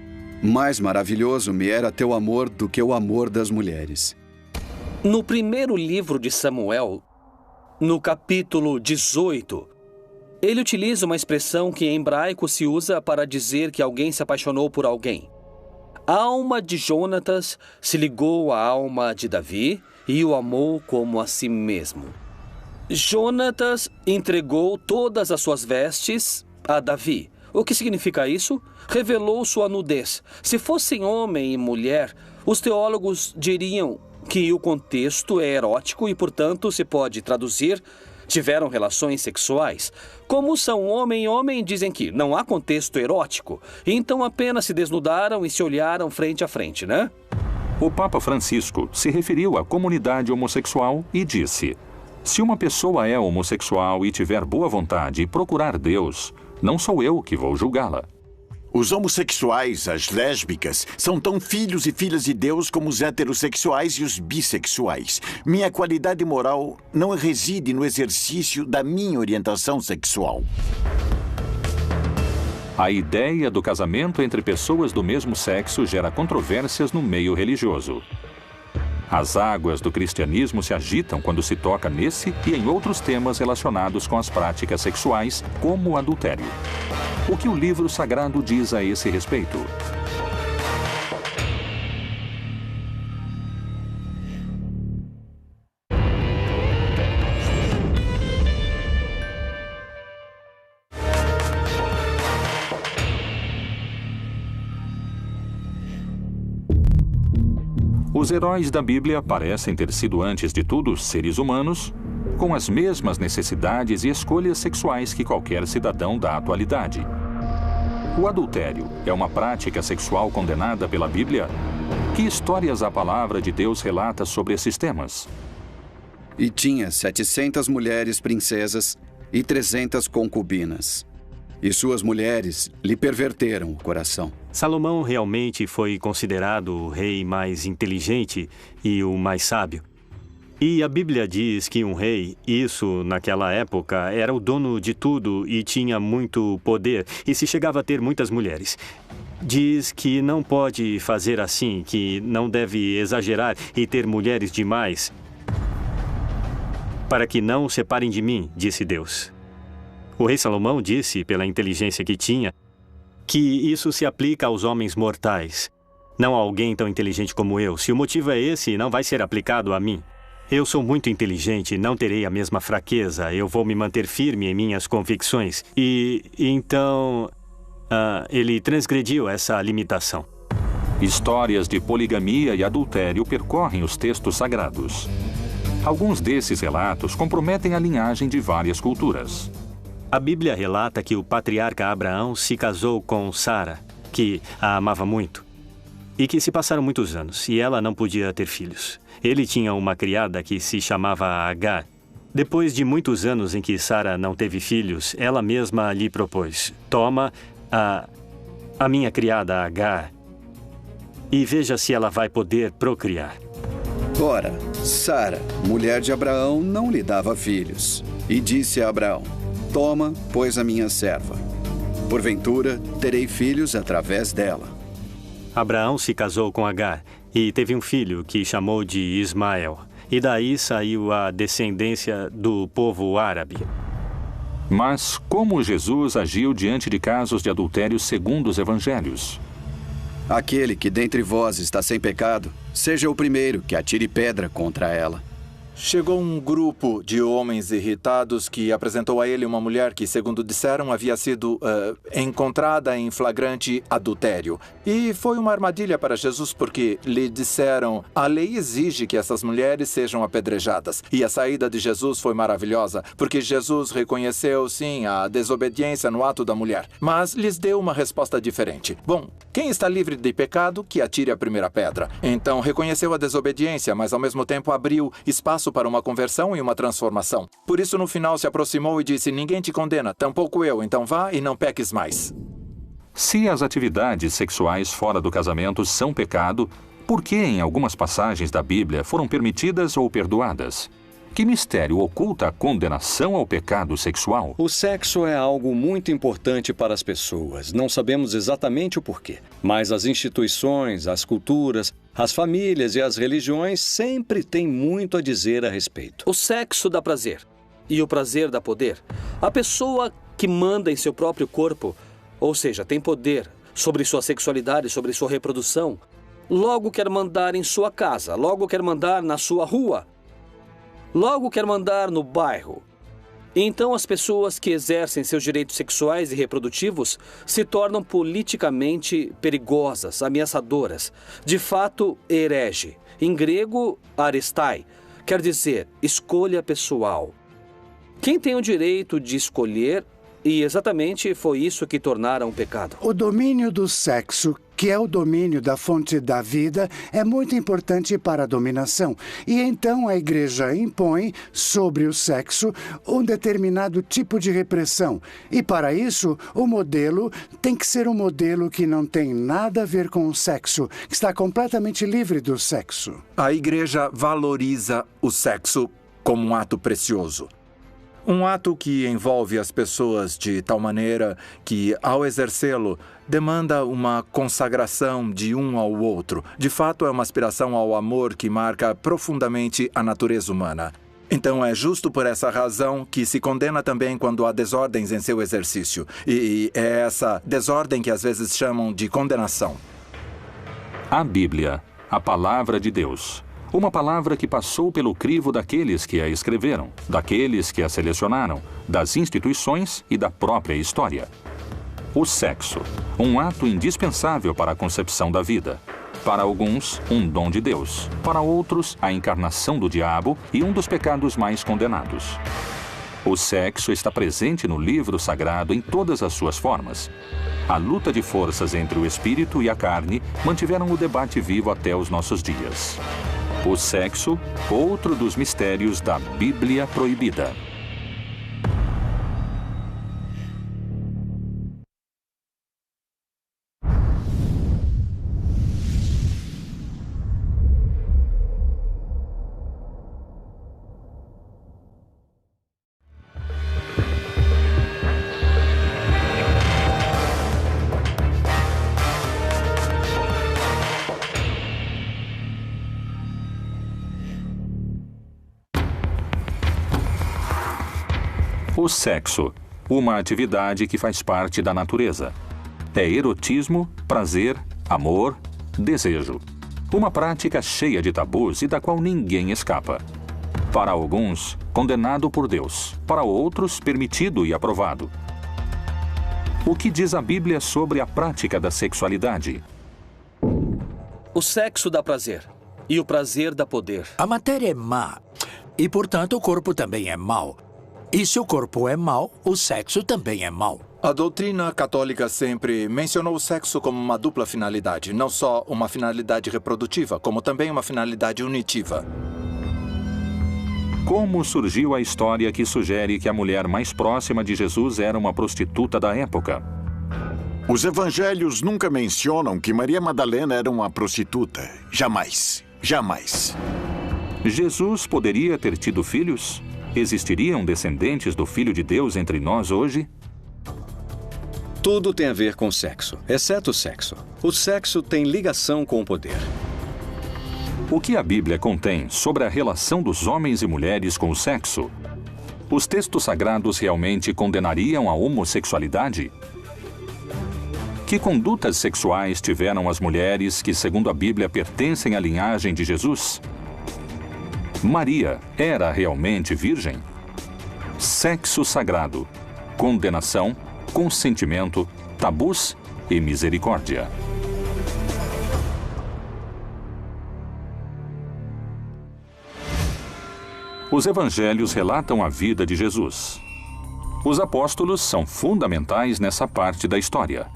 S11: Mais maravilhoso me era teu amor do que o amor das mulheres.
S2: No primeiro livro de Samuel, no capítulo 18, ele utiliza uma expressão que em hebraico se usa para dizer que alguém se apaixonou por alguém. A alma de Jonatas se ligou à alma de Davi e o amou como a si mesmo. Jonatas entregou todas as suas vestes a Davi. O que significa isso? Revelou sua nudez. Se fossem homem e mulher, os teólogos diriam que o contexto é erótico e, portanto, se pode traduzir: tiveram relações sexuais. Como são homem e homem, dizem que não há contexto erótico. Então apenas se desnudaram e se olharam frente a frente, né?
S1: O Papa Francisco se referiu à comunidade homossexual e disse: se uma pessoa é homossexual e tiver boa vontade e procurar Deus, não sou eu que vou julgá-la.
S5: Os homossexuais, as lésbicas, são tão filhos e filhas de Deus como os heterossexuais e os bissexuais. Minha qualidade moral não reside no exercício da minha orientação sexual.
S1: A ideia do casamento entre pessoas do mesmo sexo gera controvérsias no meio religioso. As águas do cristianismo se agitam quando se toca nesse e em outros temas relacionados com as práticas sexuais, como o adultério. O que o livro sagrado diz a esse respeito? Os heróis da Bíblia parecem ter sido, antes de tudo, seres humanos, com as mesmas necessidades e escolhas sexuais que qualquer cidadão da atualidade. O adultério é uma prática sexual condenada pela Bíblia? Que histórias a palavra de Deus relata sobre esses temas?
S11: E tinha 700 mulheres princesas e 300 concubinas. E suas mulheres lhe perverteram o coração.
S12: Salomão realmente foi considerado o rei mais inteligente e o mais sábio. E a Bíblia diz que um rei, isso naquela época, era o dono de tudo e tinha muito poder e se chegava a ter muitas mulheres. Diz que não pode fazer assim, que não deve exagerar e ter mulheres demais, para que não se separem de mim, disse Deus. O rei Salomão disse, pela inteligência que tinha, que isso se aplica aos homens mortais, não a alguém tão inteligente como eu. Se o motivo é esse, não vai ser aplicado a mim. Eu sou muito inteligente, não terei a mesma fraqueza, eu vou me manter firme em minhas convicções. E então, ele transgrediu essa limitação.
S1: Histórias de poligamia e adultério percorrem os textos sagrados. Alguns desses relatos comprometem a linhagem de várias culturas.
S12: A Bíblia relata que o patriarca Abraão se casou com Sara, que a amava muito, e que se passaram muitos anos, e ela não podia ter filhos. Ele tinha uma criada que se chamava Agar. Depois de muitos anos em que Sara não teve filhos, ela mesma lhe propôs: toma a minha criada Agar e veja se ela vai poder procriar.
S11: Ora, Sara, mulher de Abraão, não lhe dava filhos. E disse a Abraão: toma, pois, a minha serva. Porventura, terei filhos através dela.
S12: Abraão se casou com Agar e teve um filho que chamou de Ismael. E daí saiu a descendência do povo árabe.
S1: Mas como Jesus agiu diante de casos de adultério segundo os evangelhos?
S11: Aquele que dentre vós está sem pecado, seja o primeiro que atire pedra contra ela.
S4: Chegou um grupo de homens irritados que apresentou a ele uma mulher que, segundo disseram, havia sido encontrada em flagrante adultério. E foi uma armadilha para Jesus porque lhe disseram: a lei exige que essas mulheres sejam apedrejadas. E a saída de Jesus foi maravilhosa, porque Jesus reconheceu, sim, a desobediência no ato da mulher, mas lhes deu uma resposta diferente. Bom, quem está livre de pecado, que atire a primeira pedra. Então reconheceu a desobediência, mas ao mesmo tempo abriu espaço para uma conversão e uma transformação. Por isso, no final, se aproximou e disse: ninguém te condena, tampouco eu, então vá e não peques mais.
S1: Se as atividades sexuais fora do casamento são pecado, por que em algumas passagens da Bíblia foram permitidas ou perdoadas? Que mistério oculta a condenação ao pecado sexual?
S6: O sexo é algo muito importante para as pessoas. Não sabemos exatamente o porquê, mas as instituições, as culturas, as famílias e as religiões sempre têm muito a dizer a respeito.
S2: O sexo dá prazer e o prazer dá poder. A pessoa que manda em seu próprio corpo, ou seja, tem poder sobre sua sexualidade, sobre sua reprodução, logo quer mandar em sua casa, logo quer mandar na sua rua, logo quer mandar no bairro. Então as pessoas que exercem seus direitos sexuais e reprodutivos se tornam politicamente perigosas, ameaçadoras. De fato, herege. Em grego, aristai, quer dizer escolha pessoal. Quem tem o direito de escolher, e exatamente foi isso que tornaram um pecado.
S8: O domínio do sexo, que é o domínio da fonte da vida, é muito importante para a dominação. E então a Igreja impõe sobre o sexo um determinado tipo de repressão. E para isso, o modelo tem que ser um modelo que não tem nada a ver com o sexo, que está completamente livre do sexo.
S4: A Igreja valoriza o sexo como um ato precioso. Um ato que envolve as pessoas de tal maneira que, ao exercê-lo, demanda uma consagração de um ao outro. De fato, é uma aspiração ao amor que marca profundamente a natureza humana. Então, é justo por essa razão que se condena também quando há desordens em seu exercício. E é essa desordem que às vezes chamam de condenação.
S1: A Bíblia, a palavra de Deus. Uma palavra que passou pelo crivo daqueles que a escreveram, daqueles que a selecionaram, das instituições e da própria história. O sexo, um ato indispensável para a concepção da vida. Para alguns, um dom de Deus. Para outros, a encarnação do diabo e um dos pecados mais condenados. O sexo está presente no livro sagrado em todas as suas formas. A luta de forças entre o espírito e a carne mantiveram o debate vivo até os nossos dias. O sexo, outro dos mistérios da Bíblia proibida. O sexo, uma atividade que faz parte da natureza. É erotismo, prazer, amor, desejo. Uma prática cheia de tabus e da qual ninguém escapa. Para alguns, condenado por Deus. Para outros, permitido e aprovado. O que diz a Bíblia sobre a prática da sexualidade?
S2: O sexo dá prazer e o prazer dá poder.
S3: A matéria é má e, portanto, o corpo também é mau. E se o corpo é mau, o sexo também é mau.
S4: A doutrina católica sempre mencionou o sexo como uma dupla finalidade, não só uma finalidade reprodutiva, como também uma finalidade unitiva.
S1: Como surgiu a história que sugere que a mulher mais próxima de Jesus era uma prostituta da época?
S5: Os evangelhos nunca mencionam que Maria Madalena era uma prostituta. Jamais. Jamais.
S1: Jesus poderia ter tido filhos? Existiriam descendentes do Filho de Deus entre nós hoje?
S6: Tudo tem a ver com sexo, exceto o sexo. O sexo tem ligação com o poder.
S1: O que a Bíblia contém sobre a relação dos homens e mulheres com o sexo? Os textos sagrados realmente condenariam a homossexualidade? Que condutas sexuais tiveram as mulheres que, segundo a Bíblia, pertencem à linhagem de Jesus? Maria era realmente virgem? Sexo sagrado, condenação, consentimento, tabus e misericórdia. Os evangelhos relatam a vida de Jesus. Os apóstolos são fundamentais nessa parte da história.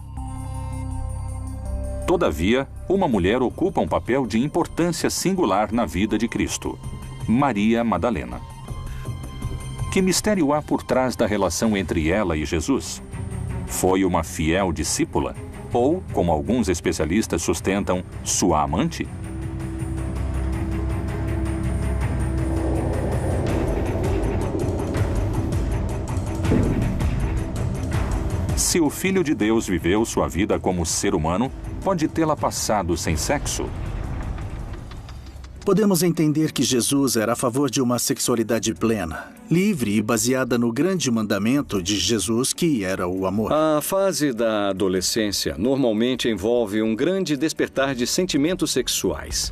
S1: Todavia, uma mulher ocupa um papel de importância singular na vida de Cristo: Maria Madalena. Que mistério há por trás da relação entre ela e Jesus? Foi uma fiel discípula? Ou, como alguns especialistas sustentam, sua amante? Se o Filho de Deus viveu sua vida como ser humano, pode tê-la passado sem sexo?
S7: Podemos entender que Jesus era a favor de uma sexualidade plena, livre e baseada no grande mandamento de Jesus, que era o amor.
S6: A fase da adolescência normalmente envolve um grande despertar de sentimentos sexuais.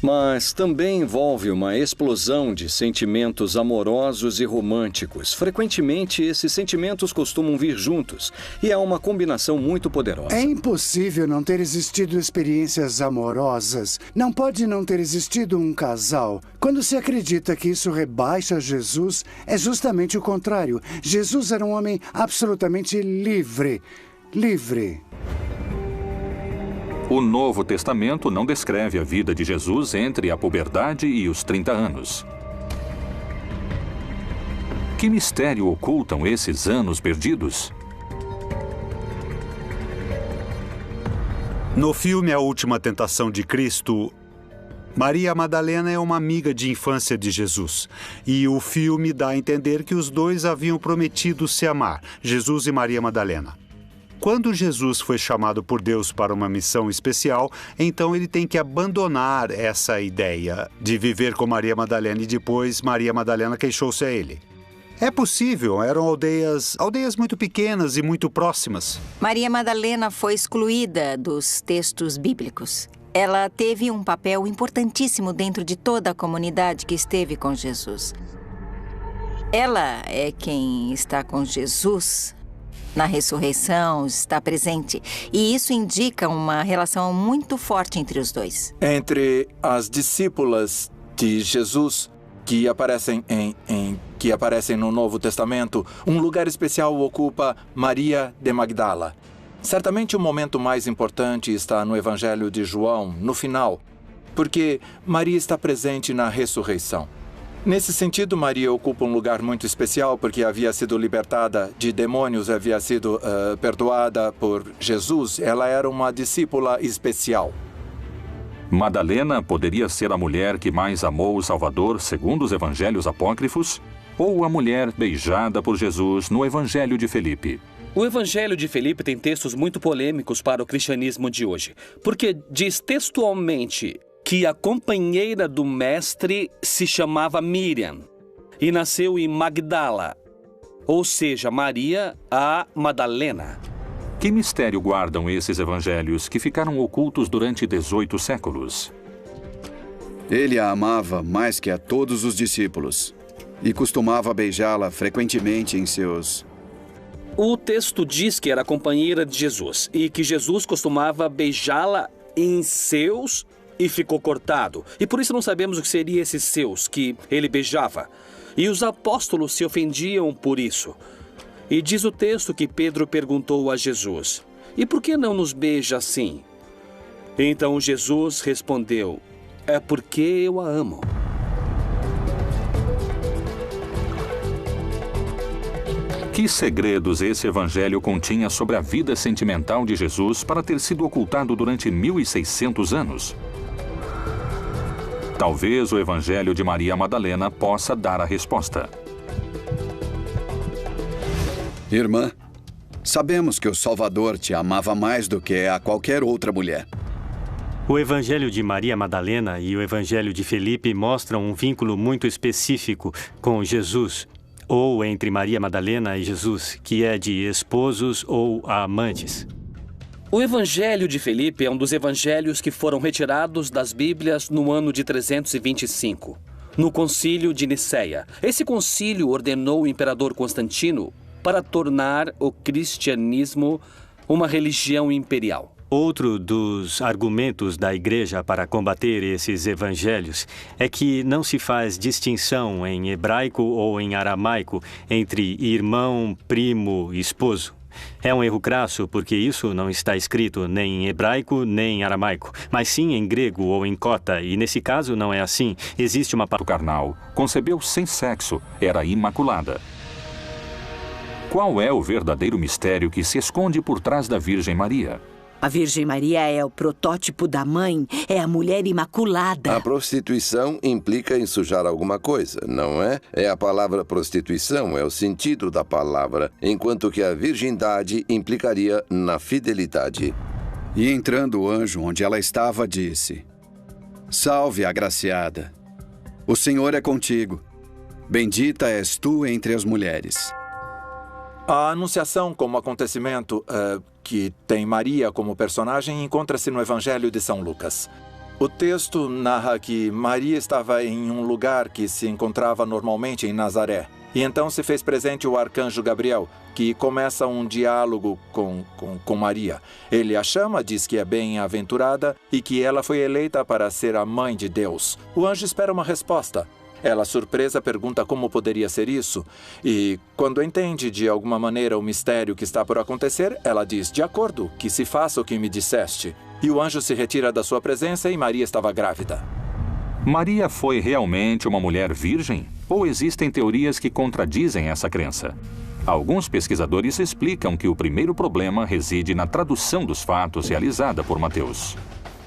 S6: Mas também envolve uma explosão de sentimentos amorosos e românticos. Frequentemente, esses sentimentos costumam vir juntos, e há uma combinação muito poderosa.
S8: É impossível não ter existido experiências amorosas. Não pode não ter existido um casal. Quando se acredita que isso rebaixa Jesus, é justamente o contrário. Jesus era um homem absolutamente livre. Livre.
S1: O Novo Testamento não descreve a vida de Jesus entre a puberdade e os 30 anos. Que mistério ocultam esses anos perdidos?
S9: No filme A Última Tentação de Cristo, Maria Madalena é uma amiga de infância de Jesus. E o filme dá a entender que os dois haviam prometido se amar, Jesus e Maria Madalena. Quando Jesus foi chamado por Deus para uma missão especial, então ele tem que abandonar essa ideia de viver com Maria Madalena, e depois Maria Madalena queixou-se a ele. É possível, eram aldeias muito pequenas e muito próximas.
S10: Maria Madalena foi excluída dos textos bíblicos. Ela teve um papel importantíssimo dentro de toda a comunidade que esteve com Jesus. Ela é quem está com Jesus na ressurreição, está presente. E isso indica uma relação muito forte entre os dois.
S4: Entre as discípulas de Jesus que aparecem no Novo Testamento, um lugar especial ocupa Maria de Magdala. Certamente o momento mais importante está no Evangelho de João, no final, porque Maria está presente na ressurreição. Nesse sentido, Maria ocupa um lugar muito especial porque havia sido libertada de demônios, havia sido perdoada por Jesus. Ela era uma discípula especial.
S1: Madalena poderia ser a mulher que mais amou o Salvador, segundo os evangelhos apócrifos, ou a mulher beijada por Jesus no Evangelho de Felipe.
S2: O Evangelho de Felipe tem textos muito polêmicos para o cristianismo de hoje, porque diz textualmente que a companheira do mestre se chamava Miriam e nasceu em Magdala, ou seja, Maria a Madalena.
S1: Que mistério guardam esses evangelhos que ficaram ocultos durante 18 séculos?
S11: Ele a amava mais que a todos os discípulos e costumava beijá-la frequentemente em seus...
S2: O texto diz que era companheira de Jesus e que Jesus costumava beijá-la em seus e ficou cortado. E por isso não sabemos o que seria esses seus que ele beijava. E os apóstolos se ofendiam por isso. E diz o texto que Pedro perguntou a Jesus: "E por que não nos beija assim?" Então Jesus respondeu: "É porque eu a amo."
S1: Que segredos esse evangelho continha sobre a vida sentimental de Jesus para ter sido ocultado durante 1600 anos? Talvez o Evangelho de Maria Madalena possa dar a resposta.
S11: Irmã, sabemos que o Salvador te amava mais do que a qualquer outra mulher.
S12: O Evangelho de Maria Madalena e o Evangelho de Felipe mostram um vínculo muito específico com Jesus, ou entre Maria Madalena e Jesus, que é de esposos ou amantes.
S2: O Evangelho de Felipe é um dos evangelhos que foram retirados das Bíblias no ano de 325, no Concílio de Nicéia. Esse concílio ordenou o imperador Constantino para tornar o cristianismo uma religião imperial.
S12: Outro dos argumentos da Igreja para combater esses evangelhos é que não se faz distinção em hebraico ou em aramaico entre irmão, primo, esposo. É um erro crasso porque isso não está escrito nem em hebraico nem em aramaico, mas sim em grego ou em cota, e nesse caso não é assim. Existe uma
S1: palavra carnal, concebeu sem sexo, era imaculada. Qual é o verdadeiro mistério que se esconde por trás da Virgem Maria?
S13: A Virgem Maria é o protótipo da mãe, é a mulher imaculada.
S15: A prostituição implica em sujar alguma coisa, não é? É a palavra prostituição, é o sentido da palavra, enquanto que a virgindade implicaria na fidelidade.
S11: E entrando o anjo onde ela estava, disse: Salve, agraciada, o Senhor é contigo, bendita és tu entre as mulheres.
S4: A Anunciação como acontecimento que tem Maria como personagem encontra-se no Evangelho de São Lucas. O texto narra que Maria estava em um lugar que se encontrava normalmente em Nazaré. E então se fez presente o arcanjo Gabriel, que começa um diálogo com Maria. Ele a chama, diz que é bem-aventurada e que ela foi eleita para ser a mãe de Deus. O anjo espera uma resposta. Ela, surpresa, pergunta como poderia ser isso. E, quando entende de alguma maneira o mistério que está por acontecer, ela diz: de acordo, que se faça o que me disseste. E o anjo se retira da sua presença e Maria estava grávida.
S1: Maria foi realmente uma mulher virgem? Ou existem teorias que contradizem essa crença? Alguns pesquisadores explicam que o primeiro problema reside na tradução dos fatos realizada por Mateus.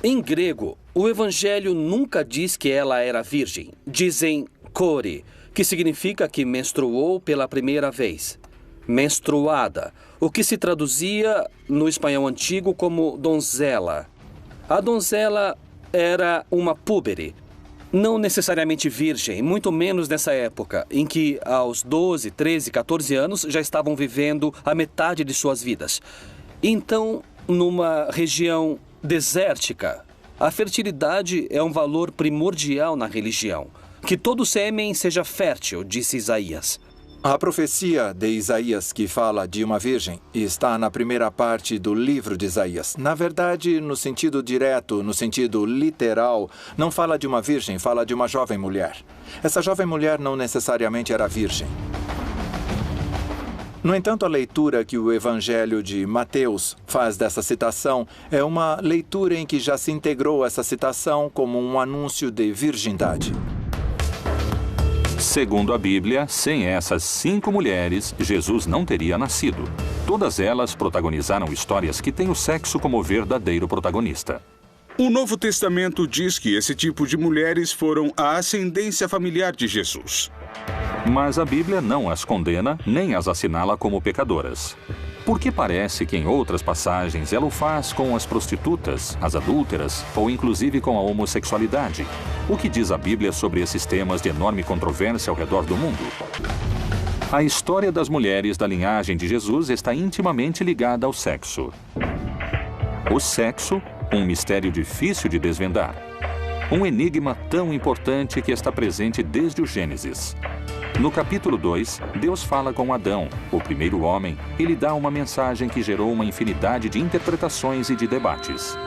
S2: Em grego, o Evangelho nunca diz que ela era virgem. Dizem kore, que significa que menstruou pela primeira vez. Menstruada, o que se traduzia no espanhol antigo como donzela. A donzela era uma púbere, não necessariamente virgem, muito menos nessa época, em que aos 12, 13, 14 anos já estavam vivendo a metade de suas vidas. Então, numa região desértica, a fertilidade é um valor primordial na religião. Que todo sêmen seja fértil, disse Isaías.
S4: A profecia de Isaías, que fala de uma virgem, está na primeira parte do livro de Isaías. Na verdade, no sentido direto, no sentido literal, não fala de uma virgem, fala de uma jovem mulher. Essa jovem mulher não necessariamente era virgem. No entanto, a leitura que o Evangelho de Mateus faz dessa citação é uma leitura em que já se integrou essa citação como um anúncio de virgindade.
S1: Segundo a Bíblia, sem essas 5 mulheres, Jesus não teria nascido. Todas elas protagonizaram histórias que têm o sexo como verdadeiro protagonista.
S18: O Novo Testamento diz que esse tipo de mulheres foram a ascendência familiar de Jesus.
S1: Mas a Bíblia não as condena nem as assinala como pecadoras. Porque parece que em outras passagens ela o faz com as prostitutas, as adúlteras ou inclusive com a homossexualidade. O que diz a Bíblia sobre esses temas de enorme controvérsia ao redor do mundo? A história das mulheres da linhagem de Jesus está intimamente ligada ao sexo. O sexo, um mistério difícil de desvendar. Um enigma tão importante que está presente desde o Gênesis. No capítulo 2, Deus fala com Adão, o primeiro homem, e lhe dá uma mensagem que gerou uma infinidade de interpretações e de debates.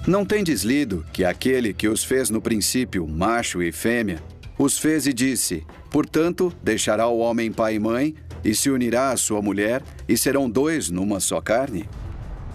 S11: Não tendes lido que aquele que os fez no princípio, macho e fêmea, os fez e disse: portanto, deixará o homem pai e mãe, e se unirá à sua mulher, e serão 2 numa só carne?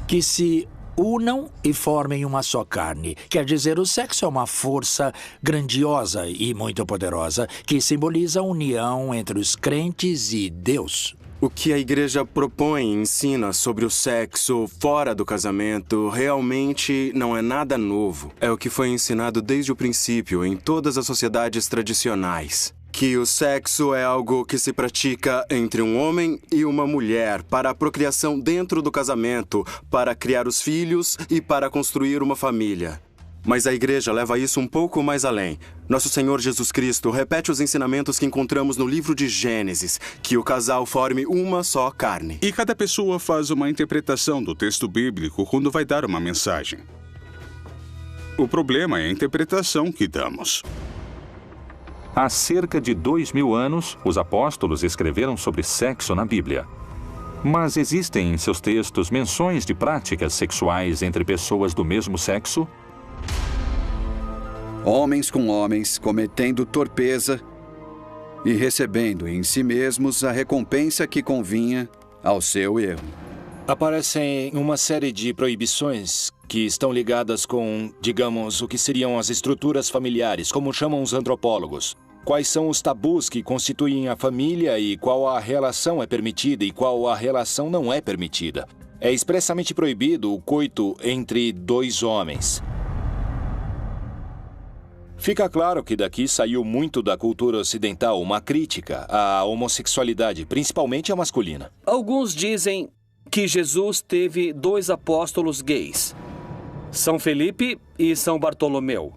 S3: Que se unam e formem uma só carne. Quer dizer, o sexo é uma força grandiosa e muito poderosa que simboliza a união entre os crentes e Deus.
S20: O que a igreja propõe e ensina sobre o sexo fora do casamento realmente não é nada novo. É o que foi ensinado desde o princípio em todas as sociedades tradicionais. que o sexo é algo que se pratica entre um homem e uma mulher para a procriação dentro do casamento, para criar os filhos e para construir uma família. Mas a igreja leva isso um pouco mais além. Nosso Senhor Jesus Cristo repete os ensinamentos que encontramos no livro de Gênesis, que o casal forme uma só carne.
S18: E cada pessoa faz uma interpretação do texto bíblico quando vai dar uma mensagem. O problema é a interpretação que damos.
S1: Há cerca de 2000 anos, os apóstolos escreveram sobre sexo na Bíblia. Mas existem em seus textos menções de práticas sexuais entre pessoas do mesmo sexo?
S11: Homens com homens, cometendo torpeza e recebendo em si mesmos a recompensa que convinha ao seu erro.
S19: Aparecem uma série de proibições que estão ligadas com, digamos, o que seriam as estruturas familiares, como chamam os antropólogos. Quais são os tabus que constituem a família e qual a relação é permitida e qual a relação não é permitida. É expressamente proibido o coito entre dois homens. Fica claro que daqui saiu muito da cultura ocidental uma crítica à homossexualidade, principalmente a masculina.
S2: Alguns dizem que Jesus teve 2 apóstolos gays, São Felipe e São Bartolomeu,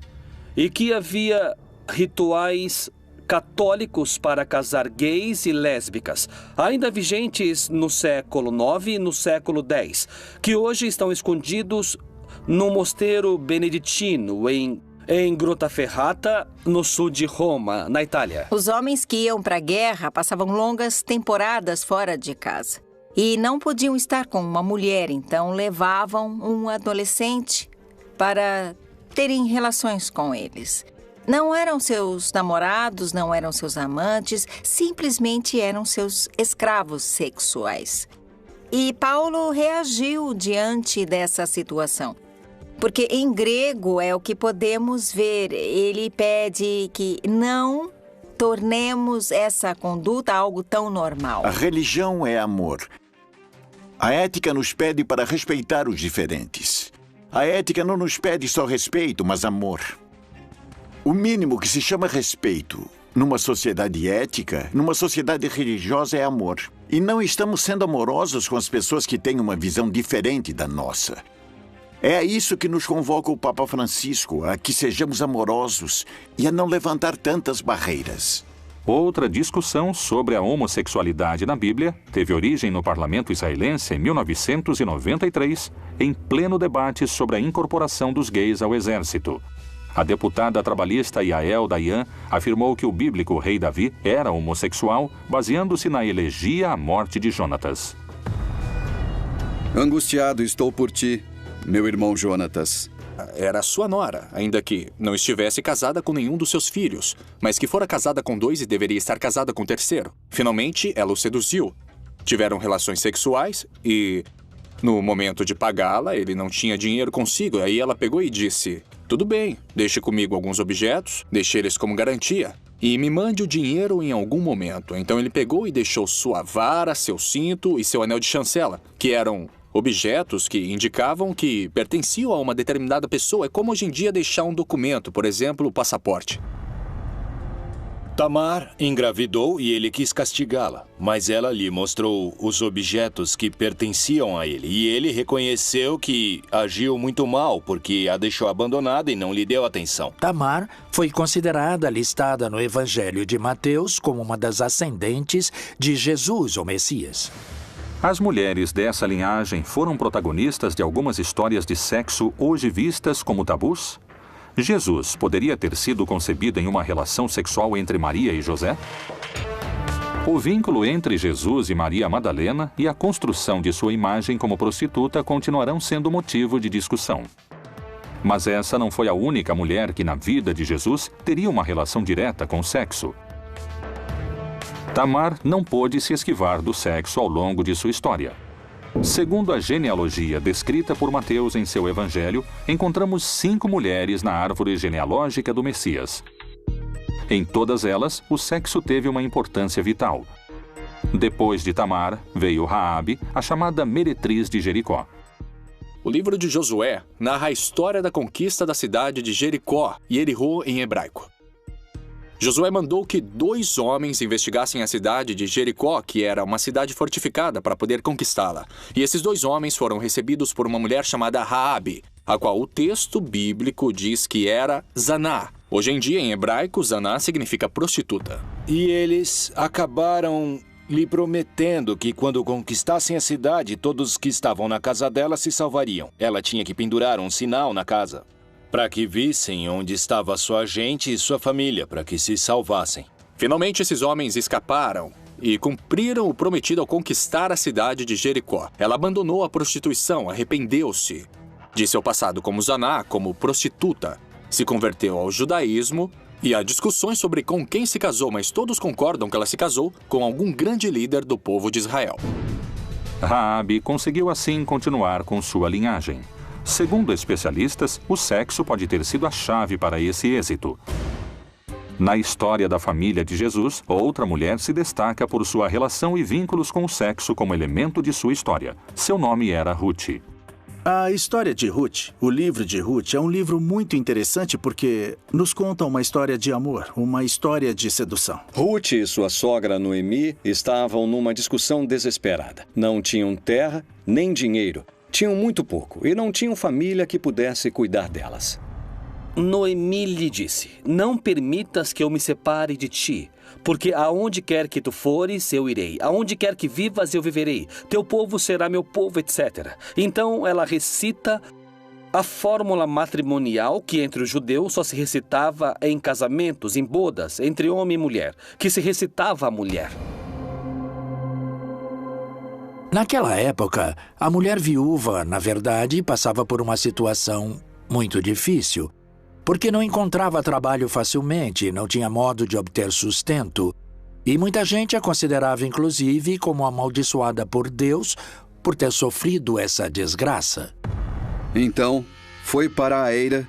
S2: e que havia rituais católicos para casar gays e lésbicas, ainda vigentes no século IX e no século X, que hoje estão escondidos no mosteiro beneditino em Grottaferrata, no sul de Roma, na Itália.
S10: Os homens que iam para a guerra passavam longas temporadas fora de casa e não podiam estar com uma mulher, então levavam um adolescente para terem relações com eles. Não eram seus namorados, não eram seus amantes, simplesmente eram seus escravos sexuais. E Paulo reagiu diante dessa situação. Porque em grego é o que podemos ver. Ele pede que não tornemos essa conduta algo tão normal.
S5: A religião é amor. A ética nos pede para respeitar os diferentes. A ética não nos pede só respeito, mas amor. O mínimo que se chama respeito numa sociedade ética, numa sociedade religiosa, é amor. E não estamos sendo amorosos com as pessoas que têm uma visão diferente da nossa. É a isso que nos convoca o Papa Francisco, a que sejamos amorosos e a não levantar tantas barreiras.
S1: Outra discussão sobre a homossexualidade na Bíblia teve origem no parlamento israelense em 1993, em pleno debate sobre a incorporação dos gays ao exército. A deputada trabalhista Yael Dayan afirmou que o bíblico rei Davi era homossexual, baseando-se na elegia à morte de Jonatas.
S11: Angustiado estou por ti, meu irmão Jonatas.
S21: Era sua nora, ainda que não estivesse casada com nenhum dos seus filhos, mas que fora casada com 2 e deveria estar casada com o 3º. Finalmente, ela o seduziu. Tiveram relações sexuais e, no momento de pagá-la, ele não tinha dinheiro consigo. Aí ela pegou e disse, tudo bem, deixe comigo alguns objetos, deixe eles como garantia e me mande o dinheiro em algum momento. Então ele pegou e deixou sua vara, seu cinto e seu anel de chancela, que eram objetos que indicavam que pertenciam a uma determinada pessoa. É como hoje em dia deixar um documento, por exemplo, o passaporte.
S19: Tamar engravidou e ele quis castigá-la, mas ela lhe mostrou os objetos que pertenciam a ele. E ele reconheceu que agiu muito mal, porque a deixou abandonada e não lhe deu atenção.
S3: Tamar foi considerada listada no Evangelho de Mateus como uma das ascendentes de Jesus, o Messias.
S1: As mulheres dessa linhagem foram protagonistas de algumas histórias de sexo hoje vistas como tabus? Jesus poderia ter sido concebido em uma relação sexual entre Maria e José? O vínculo entre Jesus e Maria Madalena e a construção de sua imagem como prostituta continuarão sendo motivo de discussão. Mas essa não foi a única mulher que na vida de Jesus teria uma relação direta com o sexo. Tamar não pôde se esquivar do sexo ao longo de sua história. Segundo a genealogia descrita por Mateus em seu evangelho, encontramos 5 mulheres na árvore genealógica do Messias. Em todas elas, o sexo teve uma importância vital. Depois de Tamar, veio Raabe, a chamada meretriz de Jericó.
S21: O livro de Josué narra a história da conquista da cidade de Jericó, Yeriho em hebraico. Josué mandou que 2 homens investigassem a cidade de Jericó, que era uma cidade fortificada, para poder conquistá-la. E esses 2 homens foram recebidos por uma mulher chamada Raabe, a qual o texto bíblico diz que era Zaná. Hoje em dia, em hebraico, Zaná significa prostituta.
S19: E eles acabaram lhe prometendo que quando conquistassem a cidade, todos que estavam na casa dela se salvariam. Ela tinha que pendurar um sinal na casa, para que vissem onde estava sua gente e sua família, para que se salvassem.
S21: Finalmente, esses homens escaparam e cumpriram o prometido ao conquistar a cidade de Jericó. Ela abandonou a prostituição, arrependeu-se de seu passado como Zaná, como prostituta, se converteu ao judaísmo e há discussões sobre com quem se casou, mas todos concordam que ela se casou com algum grande líder do povo de Israel.
S1: Raabe conseguiu assim continuar com sua linhagem. Segundo especialistas, o sexo pode ter sido a chave para esse êxito. Na história da família de Jesus, outra mulher se destaca por sua relação e vínculos com o sexo como elemento de sua história. Seu nome era Ruth.
S7: A história de Ruth, o livro de Ruth, é um livro muito interessante porque nos conta uma história de amor, uma história de sedução.
S6: Ruth e sua sogra Noemi estavam numa discussão desesperada. Não tinham terra nem dinheiro. Tinham muito pouco e não tinham família que pudesse cuidar delas.
S2: Noemi lhe disse: não permitas que eu me separe de ti, porque aonde quer que tu fores, eu irei. Aonde quer que vivas, eu viverei. Teu povo será meu povo, etc. Então ela recita a fórmula matrimonial que entre os judeus só se recitava em casamentos, em bodas, entre homem e mulher, que se recitava à mulher.
S3: Naquela época, a mulher viúva, na verdade, passava por uma situação muito difícil, porque não encontrava trabalho facilmente, não tinha modo de obter sustento, e muita gente a considerava, inclusive, como amaldiçoada por Deus por ter sofrido essa desgraça.
S11: Então, foi para a eira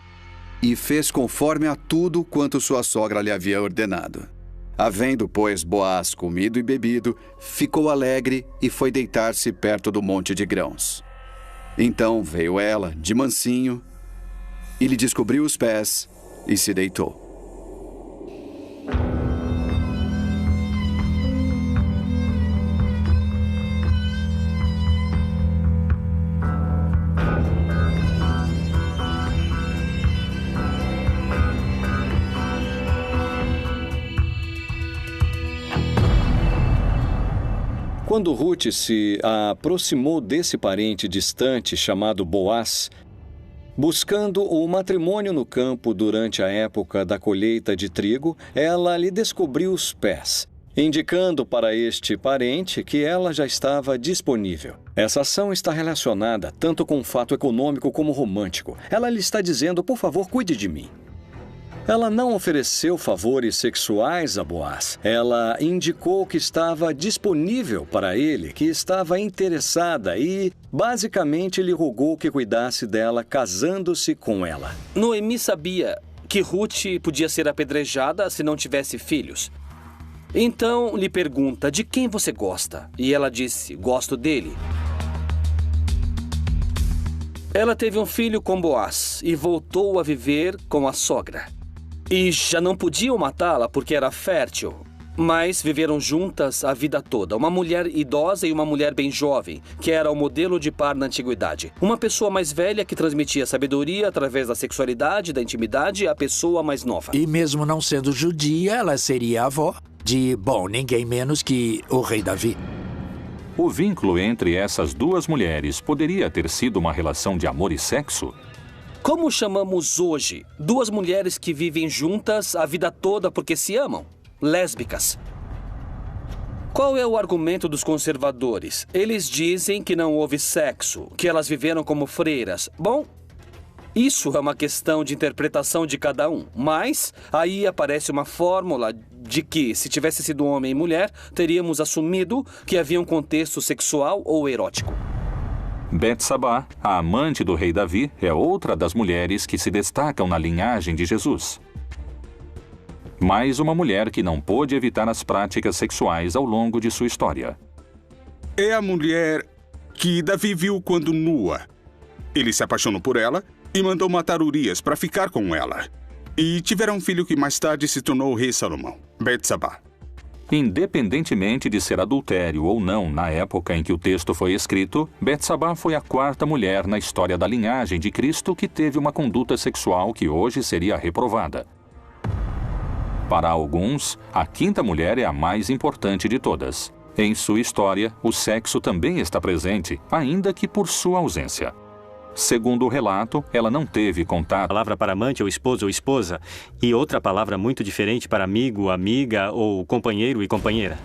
S11: e fez conforme a tudo quanto sua sogra lhe havia ordenado. Havendo, pois, Boaz comido e bebido, ficou alegre e foi deitar-se perto do monte de grãos. Então veio ela, de mansinho, e lhe descobriu os pés e se deitou.
S6: Quando Ruth se aproximou desse parente distante chamado Boaz, buscando o matrimônio no campo durante a época da colheita de trigo, ela lhe descobriu os pés, indicando para este parente que ela já estava disponível. Essa ação está relacionada tanto com o fato econômico como romântico. Ela lhe está dizendo: por favor, cuide de mim. Ela não ofereceu favores sexuais a Boaz. Ela indicou que estava disponível para ele, que estava interessada e, basicamente, lhe rogou que cuidasse dela, casando-se com ela.
S2: Noemi sabia que Ruth podia ser apedrejada se não tivesse filhos. Então, lhe pergunta: de quem você gosta? E ela disse: gosto dele. Ela teve um filho com Boaz e voltou a viver com a sogra. E já não podiam matá-la porque era fértil, mas viveram juntas a vida toda. Uma mulher idosa e uma mulher bem jovem, que era o modelo de par na antiguidade. Uma pessoa mais velha que transmitia sabedoria através da sexualidade, da intimidade, à pessoa mais nova.
S3: E mesmo não sendo judia, ela seria avó de, ninguém menos que o rei Davi.
S1: O vínculo entre essas duas mulheres poderia ter sido uma relação de amor e sexo?
S2: Como chamamos hoje duas mulheres que vivem juntas a vida toda porque se amam? Lésbicas. Qual é o argumento dos conservadores? Eles dizem que não houve sexo, que elas viveram como freiras. Bom, isso é uma questão de interpretação de cada um, mas aí aparece uma fórmula de que, se tivesse sido homem e mulher, teríamos assumido que havia um contexto sexual ou erótico.
S1: Betsabá, a amante do rei Davi, é outra das mulheres que se destacam na linhagem de Jesus. Mais uma mulher que não pôde evitar as práticas sexuais ao longo de sua história.
S18: É a mulher que Davi viu quando nua. Ele se apaixonou por ela e mandou matar Urias para ficar com ela. E tiveram um filho que mais tarde se tornou o rei Salomão, Betsabá.
S1: Independentemente de ser adultério ou não na época em que o texto foi escrito, Betsabá foi a quarta mulher na história da linhagem de Cristo que teve uma conduta sexual que hoje seria reprovada. Para alguns, a quinta mulher é a mais importante de todas. Em sua história, o sexo também está presente, ainda que por sua ausência. Segundo o relato, ela não teve contato.
S12: Palavra para amante ou esposo ou esposa, e outra palavra muito diferente para amigo, amiga ou companheiro e companheira.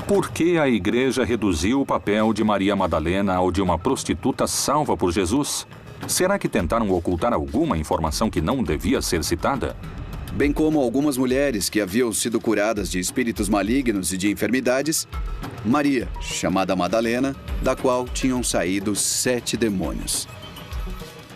S1: Por que a igreja reduziu o papel de Maria Madalena ao de uma prostituta salva por Jesus? Será que tentaram ocultar alguma informação que não devia ser citada?
S11: Bem como algumas mulheres que haviam sido curadas de espíritos malignos e de enfermidades, Maria, chamada Madalena, da qual tinham saído 7 demônios.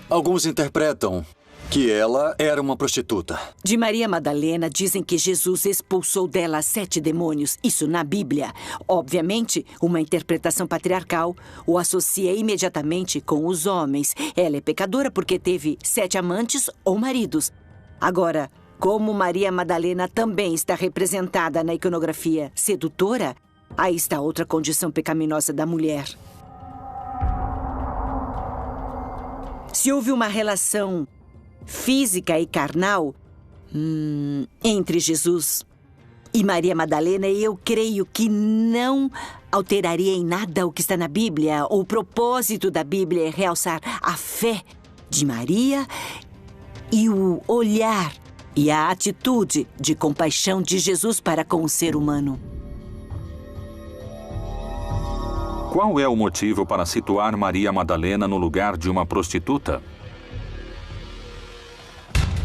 S16: Alguns interpretam que ela era uma prostituta.
S13: De Maria Madalena, dizem que Jesus expulsou dela 7 demônios. Isso na Bíblia. Obviamente, uma interpretação patriarcal o associa imediatamente com os homens. Ela é pecadora porque teve 7 amantes ou maridos. Agora, como Maria Madalena também está representada na iconografia sedutora, aí está outra condição pecaminosa da mulher. Se houve uma relação física e carnal entre Jesus e Maria Madalena, eu creio que não alteraria em nada o que está na Bíblia. O propósito da Bíblia é realçar a fé de Maria e o olhar e a atitude de compaixão de Jesus para com o ser humano.
S1: Qual é o motivo para situar Maria Madalena no lugar de uma prostituta?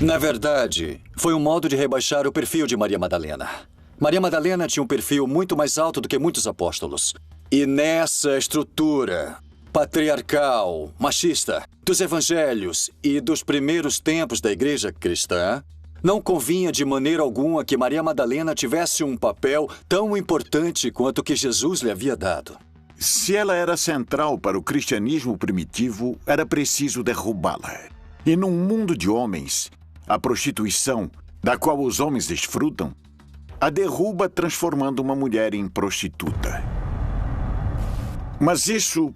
S16: Na verdade, foi um modo de rebaixar o perfil de Maria Madalena. Maria Madalena tinha um perfil muito mais alto do que muitos apóstolos. E nessa estrutura patriarcal, machista, dos evangelhos e dos primeiros tempos da igreja cristã, não convinha de maneira alguma que Maria Madalena tivesse um papel tão importante quanto o que Jesus lhe havia dado.
S5: Se ela era central para o cristianismo primitivo, era preciso derrubá-la. E num mundo de homens, a prostituição, da qual os homens desfrutam, a derruba transformando uma mulher em prostituta. Mas isso,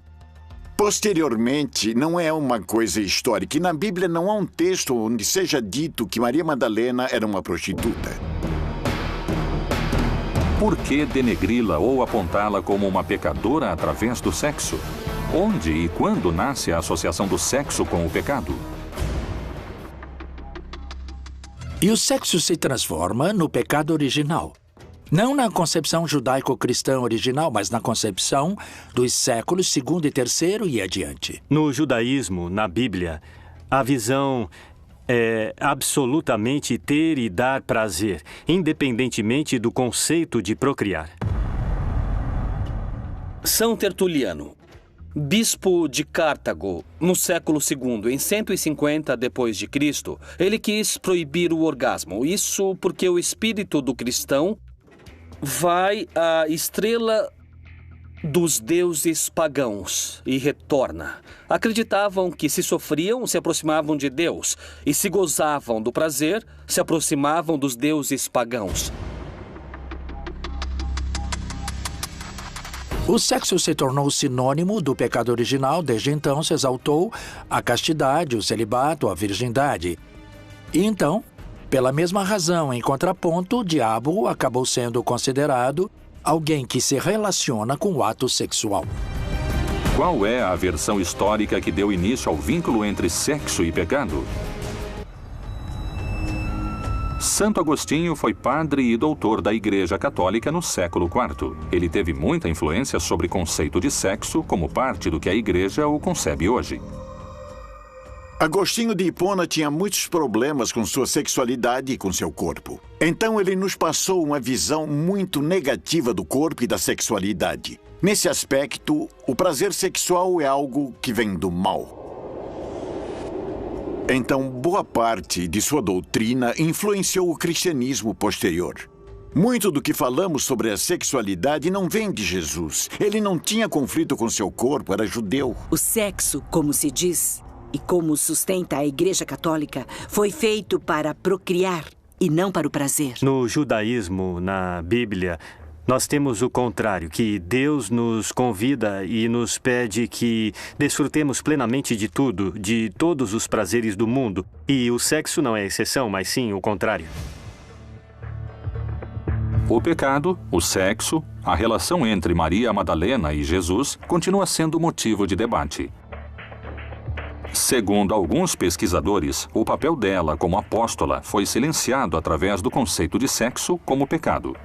S5: posteriormente, não é uma coisa histórica. E na Bíblia não há um texto onde seja dito que Maria Madalena era uma prostituta.
S1: Por que denegri-la ou apontá-la como uma pecadora através do sexo? Onde e quando nasce a associação do sexo com o pecado?
S3: E o sexo se transforma no pecado original. Não na concepção judaico-cristã original, mas na concepção dos séculos segundo e terceiro e adiante.
S12: No judaísmo, na Bíblia, a visão é absolutamente ter e dar prazer, independentemente do conceito de procriar.
S2: São Tertuliano, bispo de Cartago, no século II, em 150 d.C., ele quis proibir o orgasmo. Isso porque o espírito do cristão vai à estrela dos deuses pagãos e retorna. Acreditavam que se sofriam, se aproximavam de Deus, e se gozavam do prazer, se aproximavam dos deuses pagãos.
S3: O sexo se tornou sinônimo do pecado original, desde então se exaltou a castidade, o celibato, a virgindade. E então, pela mesma razão, em contraponto, o diabo acabou sendo considerado alguém que se relaciona com o ato sexual.
S1: Qual é a versão histórica que deu início ao vínculo entre sexo e pecado? Santo Agostinho foi padre e doutor da Igreja Católica no século IV. Ele teve muita influência sobre o conceito de sexo como parte do que a Igreja o concebe hoje.
S5: Agostinho de Hipona tinha muitos problemas com sua sexualidade e com seu corpo. Então ele nos passou uma visão muito negativa do corpo e da sexualidade. Nesse aspecto, o prazer sexual é algo que vem do mal. Então, boa parte de sua doutrina influenciou o cristianismo posterior. Muito do que falamos sobre a sexualidade não vem de Jesus. Ele não tinha conflito com seu corpo, era judeu.
S13: O sexo, como se diz, e como sustenta a Igreja Católica, foi feito para procriar e não para o prazer.
S12: No judaísmo, na Bíblia, nós temos o contrário, que Deus nos convida e nos pede que desfrutemos plenamente de tudo, de todos os prazeres do mundo. E o sexo não é exceção, mas sim o contrário.
S1: O pecado, o sexo, a relação entre Maria Madalena e Jesus continua sendo motivo de debate. Segundo alguns pesquisadores, o papel dela como apóstola foi silenciado através do conceito de sexo como pecado.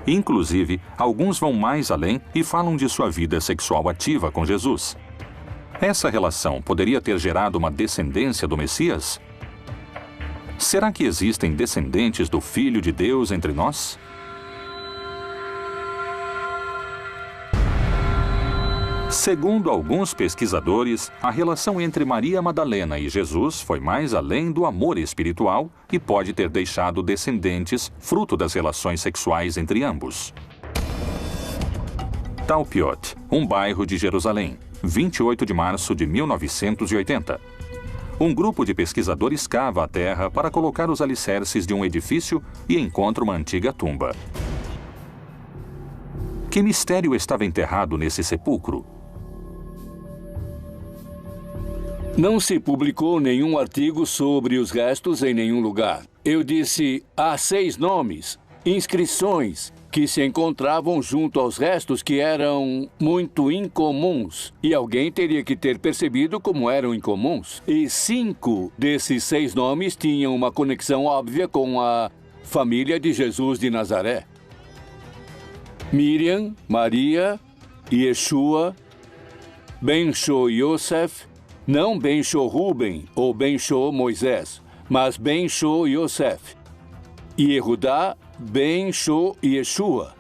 S1: Inclusive, alguns vão mais além e falam de sua vida sexual ativa com Jesus. Essa relação poderia ter gerado uma descendência do Messias? Será que existem descendentes do Filho de Deus entre nós? Segundo alguns pesquisadores, a relação entre Maria Madalena e Jesus foi mais além do amor espiritual e pode ter deixado descendentes fruto das relações sexuais entre ambos. Talpiot, um bairro de Jerusalém, 28 de março de 1980. Um grupo de pesquisadores cava a terra para colocar os alicerces de um edifício e encontra uma antiga tumba. Que mistério estava enterrado nesse sepulcro?
S14: Não se publicou nenhum artigo sobre os restos em nenhum lugar. Eu disse, há 6 nomes, inscrições, que se encontravam junto aos restos que eram muito incomuns. E alguém teria que ter percebido como eram incomuns. E 5 desses 6 nomes tinham uma conexão óbvia com a família de Jesus de Nazaré. Miriam, Maria, Yeshua, Ben-Shô Yosef, não Ben-Shô Ruben ou Ben-Shô Moisés, mas Ben-Shô Yosef. E Yehudá, Ben-Shô Yeshua.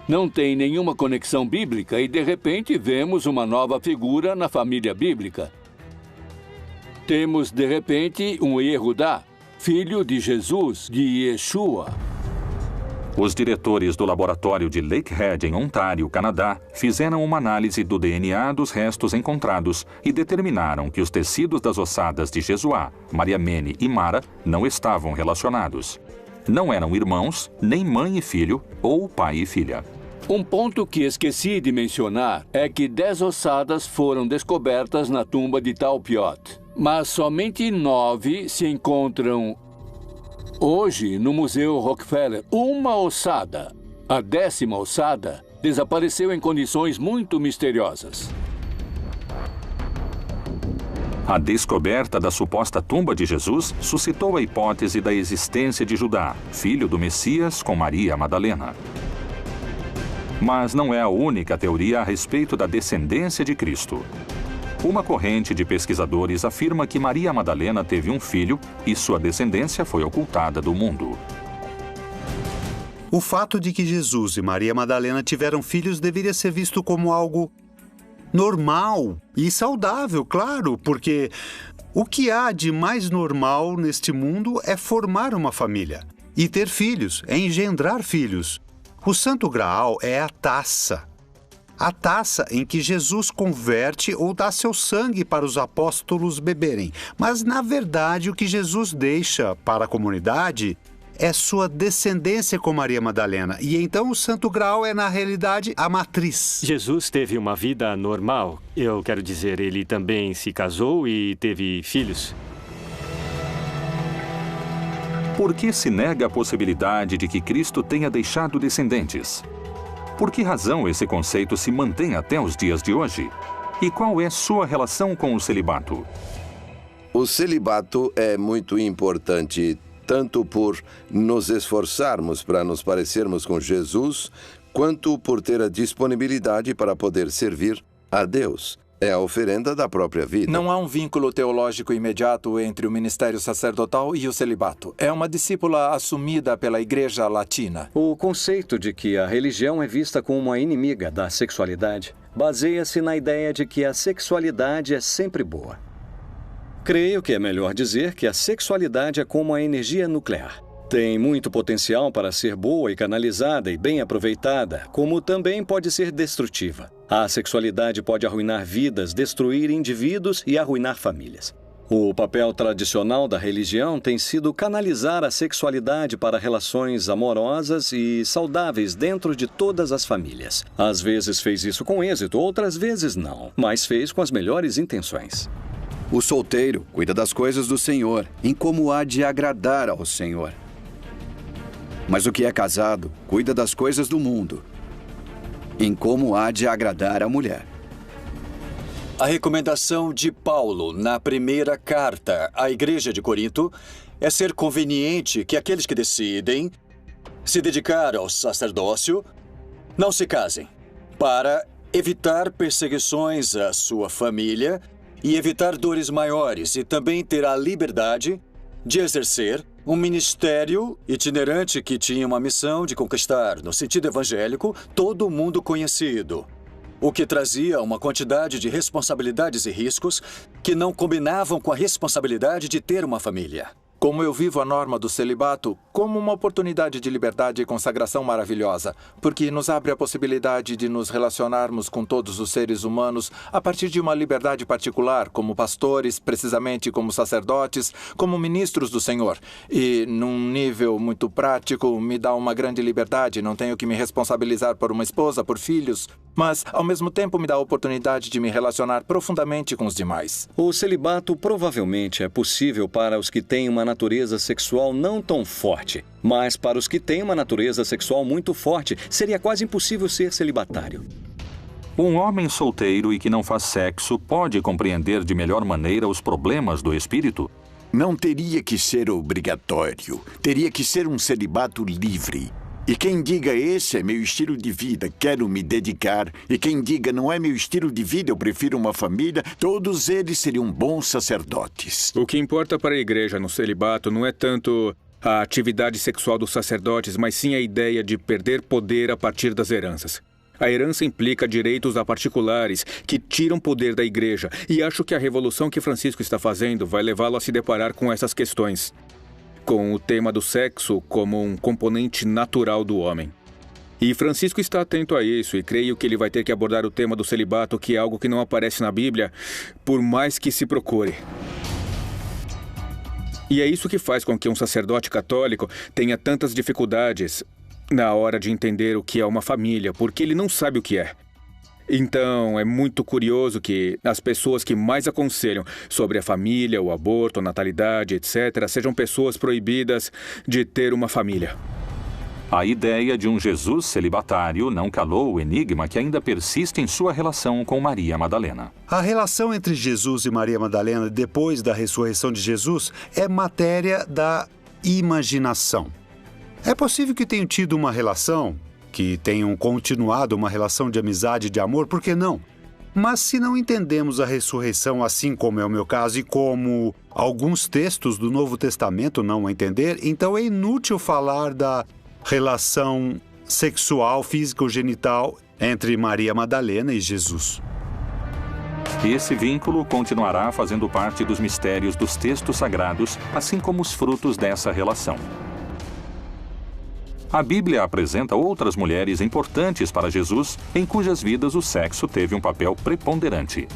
S14: Não tem nenhuma conexão bíblica e, de repente, vemos uma nova figura na família bíblica. Temos, de repente, um Yehudá, filho de Jesus, de Yeshua.
S1: Os diretores do laboratório de Lakehead, em Ontário, Canadá, fizeram uma análise do DNA dos restos encontrados e determinaram que os tecidos das ossadas de Jesuá, Mariamene e Mara não estavam relacionados. Não eram irmãos, nem mãe e filho, ou pai e filha.
S14: Um ponto que esqueci de mencionar é que 10 ossadas foram descobertas na tumba de Talpiot, mas somente 9 se encontram hoje, no Museu Rockefeller, uma ossada, a 10ª ossada, desapareceu em condições muito misteriosas.
S1: A descoberta da suposta tumba de Jesus suscitou a hipótese da existência de Judá, filho do Messias, com Maria Madalena. Mas não é a única teoria a respeito da descendência de Cristo. Uma corrente de pesquisadores afirma que Maria Madalena teve um filho e sua descendência foi ocultada do mundo.
S9: O fato de que Jesus e Maria Madalena tiveram filhos deveria ser visto como algo normal e saudável, claro, porque o que há de mais normal neste mundo é formar uma família e ter filhos, é engendrar filhos. O Santo Graal é a taça em que Jesus converte ou dá seu sangue para os apóstolos beberem. Mas, na verdade, o que Jesus deixa para a comunidade é sua descendência com Maria Madalena. E então o Santo Graal é, na realidade, a matriz.
S12: Jesus teve uma vida normal. Eu quero dizer, ele também se casou e teve filhos.
S1: Por que se nega a possibilidade de que Cristo tenha deixado descendentes? Por que razão esse conceito se mantém até os dias de hoje? E qual é sua relação com o celibato?
S15: O celibato é muito importante, tanto por nos esforçarmos para nos parecermos com Jesus, quanto por ter a disponibilidade para poder servir a Deus. É a oferenda da própria vida.
S4: Não há um vínculo teológico imediato entre o ministério sacerdotal e o celibato. É uma discípula assumida pela Igreja Latina.
S6: O conceito de que a religião é vista como uma inimiga da sexualidade baseia-se na ideia de que a sexualidade é sempre boa. Creio que é melhor dizer que a sexualidade é como a energia nuclear. Tem muito potencial para ser boa e canalizada e bem aproveitada, como também pode ser destrutiva. A sexualidade pode arruinar vidas, destruir indivíduos e arruinar famílias. O papel tradicional da religião tem sido canalizar a sexualidade para relações amorosas e saudáveis dentro de todas as famílias. Às vezes fez isso com êxito, outras vezes não, mas fez com as melhores intenções.
S11: O solteiro cuida das coisas do Senhor, em como há de agradar ao Senhor. Mas o que é casado cuida das coisas do mundo, em como há de agradar a mulher.
S16: A recomendação de Paulo na primeira carta à Igreja de Corinto é ser conveniente que aqueles que decidem se dedicar ao sacerdócio não se casem, para evitar perseguições à sua família e evitar dores maiores, e também ter a liberdade de exercer um ministério itinerante que tinha uma missão de conquistar, no sentido evangélico, todo o mundo conhecido, o que trazia uma quantidade de responsabilidades e riscos que não combinavam com a responsabilidade de ter uma família.
S4: Como eu vivo a norma do celibato como uma oportunidade de liberdade e consagração maravilhosa, porque nos abre a possibilidade de nos relacionarmos com todos os seres humanos a partir de uma liberdade particular, como pastores, precisamente como sacerdotes, como ministros do Senhor. E, num nível muito prático, me dá uma grande liberdade. Não tenho que me responsabilizar por uma esposa, por filhos, mas, ao mesmo tempo, me dá a oportunidade de me relacionar profundamente com os demais.
S6: O celibato provavelmente é possível para os que têm uma natureza sexual não tão forte, mas para os que têm uma natureza sexual muito forte, seria quase impossível ser celibatário.
S1: Um homem solteiro e que não faz sexo pode compreender de melhor maneira os problemas do espírito?
S5: Não teria que ser obrigatório. Teria que ser um celibato livre. E quem diga esse é meu estilo de vida, quero me dedicar, e quem diga não é meu estilo de vida, eu prefiro uma família, todos eles seriam bons sacerdotes.
S17: O que importa para a igreja no celibato não é tanto a atividade sexual dos sacerdotes, mas sim a ideia de perder poder a partir das heranças. A herança implica direitos a particulares que tiram poder da igreja, e acho que a revolução que Francisco está fazendo vai levá-lo a se deparar com essas questões, com o tema do sexo como um componente natural do homem. E Francisco está atento a isso, e creio que ele vai ter que abordar o tema do celibato, que é algo que não aparece na Bíblia, por mais que se procure. E é isso que faz com que um sacerdote católico tenha tantas dificuldades na hora de entender o que é uma família, porque ele não sabe o que é. Então, é muito curioso que as pessoas que mais aconselham sobre a família, o aborto, a natalidade, etc., sejam pessoas proibidas de ter uma família.
S1: A ideia de um Jesus celibatário não calou o enigma que ainda persiste em sua relação com Maria Madalena.
S9: A relação entre Jesus e Maria Madalena depois da ressurreição de Jesus é matéria da imaginação. É possível que tenham tido uma relação, que tenham continuado uma relação de amizade e de amor, por que não? Mas se não entendemos a ressurreição assim como é o meu caso e como alguns textos do Novo Testamento não a entender, então é inútil falar da relação sexual, física ou genital entre Maria Madalena e Jesus.
S1: Esse vínculo continuará fazendo parte dos mistérios dos textos sagrados, assim como os frutos dessa relação. A Bíblia apresenta outras mulheres importantes para Jesus, em cujas vidas o sexo teve um papel preponderante.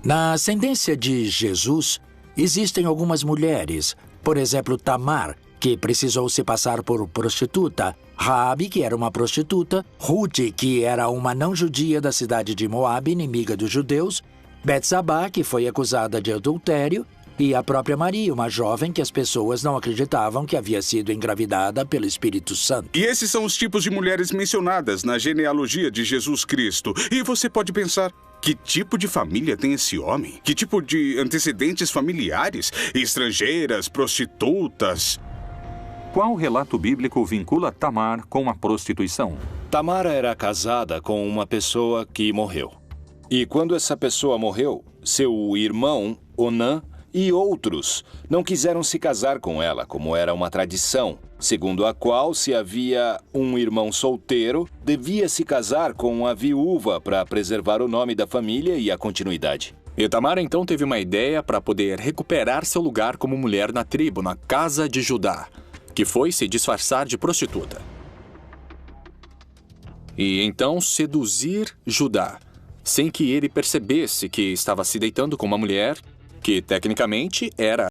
S3: Na ascendência de Jesus, existem algumas mulheres, por exemplo, Tamar, que precisou se passar por prostituta, Raabe, que era uma prostituta, Ruth, que era uma não-judia da cidade de Moabe, inimiga dos judeus, Betsabá, que foi acusada de adultério, e a própria Maria, uma jovem que as pessoas não acreditavam que havia sido engravidada pelo Espírito Santo.
S18: E esses são os tipos de mulheres mencionadas na genealogia de Jesus Cristo. E você pode pensar, que tipo de família tem esse homem? Que tipo de antecedentes familiares? Estrangeiras, prostitutas?
S1: Qual relato bíblico vincula Tamar com a prostituição?
S19: Tamar era casada com uma pessoa que morreu. E quando essa pessoa morreu, seu irmão, Onã, e outros não quiseram se casar com ela, como era uma tradição, segundo a qual, se havia um irmão solteiro, devia se casar com a viúva para preservar o nome da família e a continuidade.
S21: E Tamar então teve uma ideia para poder recuperar seu lugar como mulher na tribo, na casa de Judá, que foi se disfarçar de prostituta. E então seduzir Judá, sem que ele percebesse que estava se deitando com uma mulher que tecnicamente era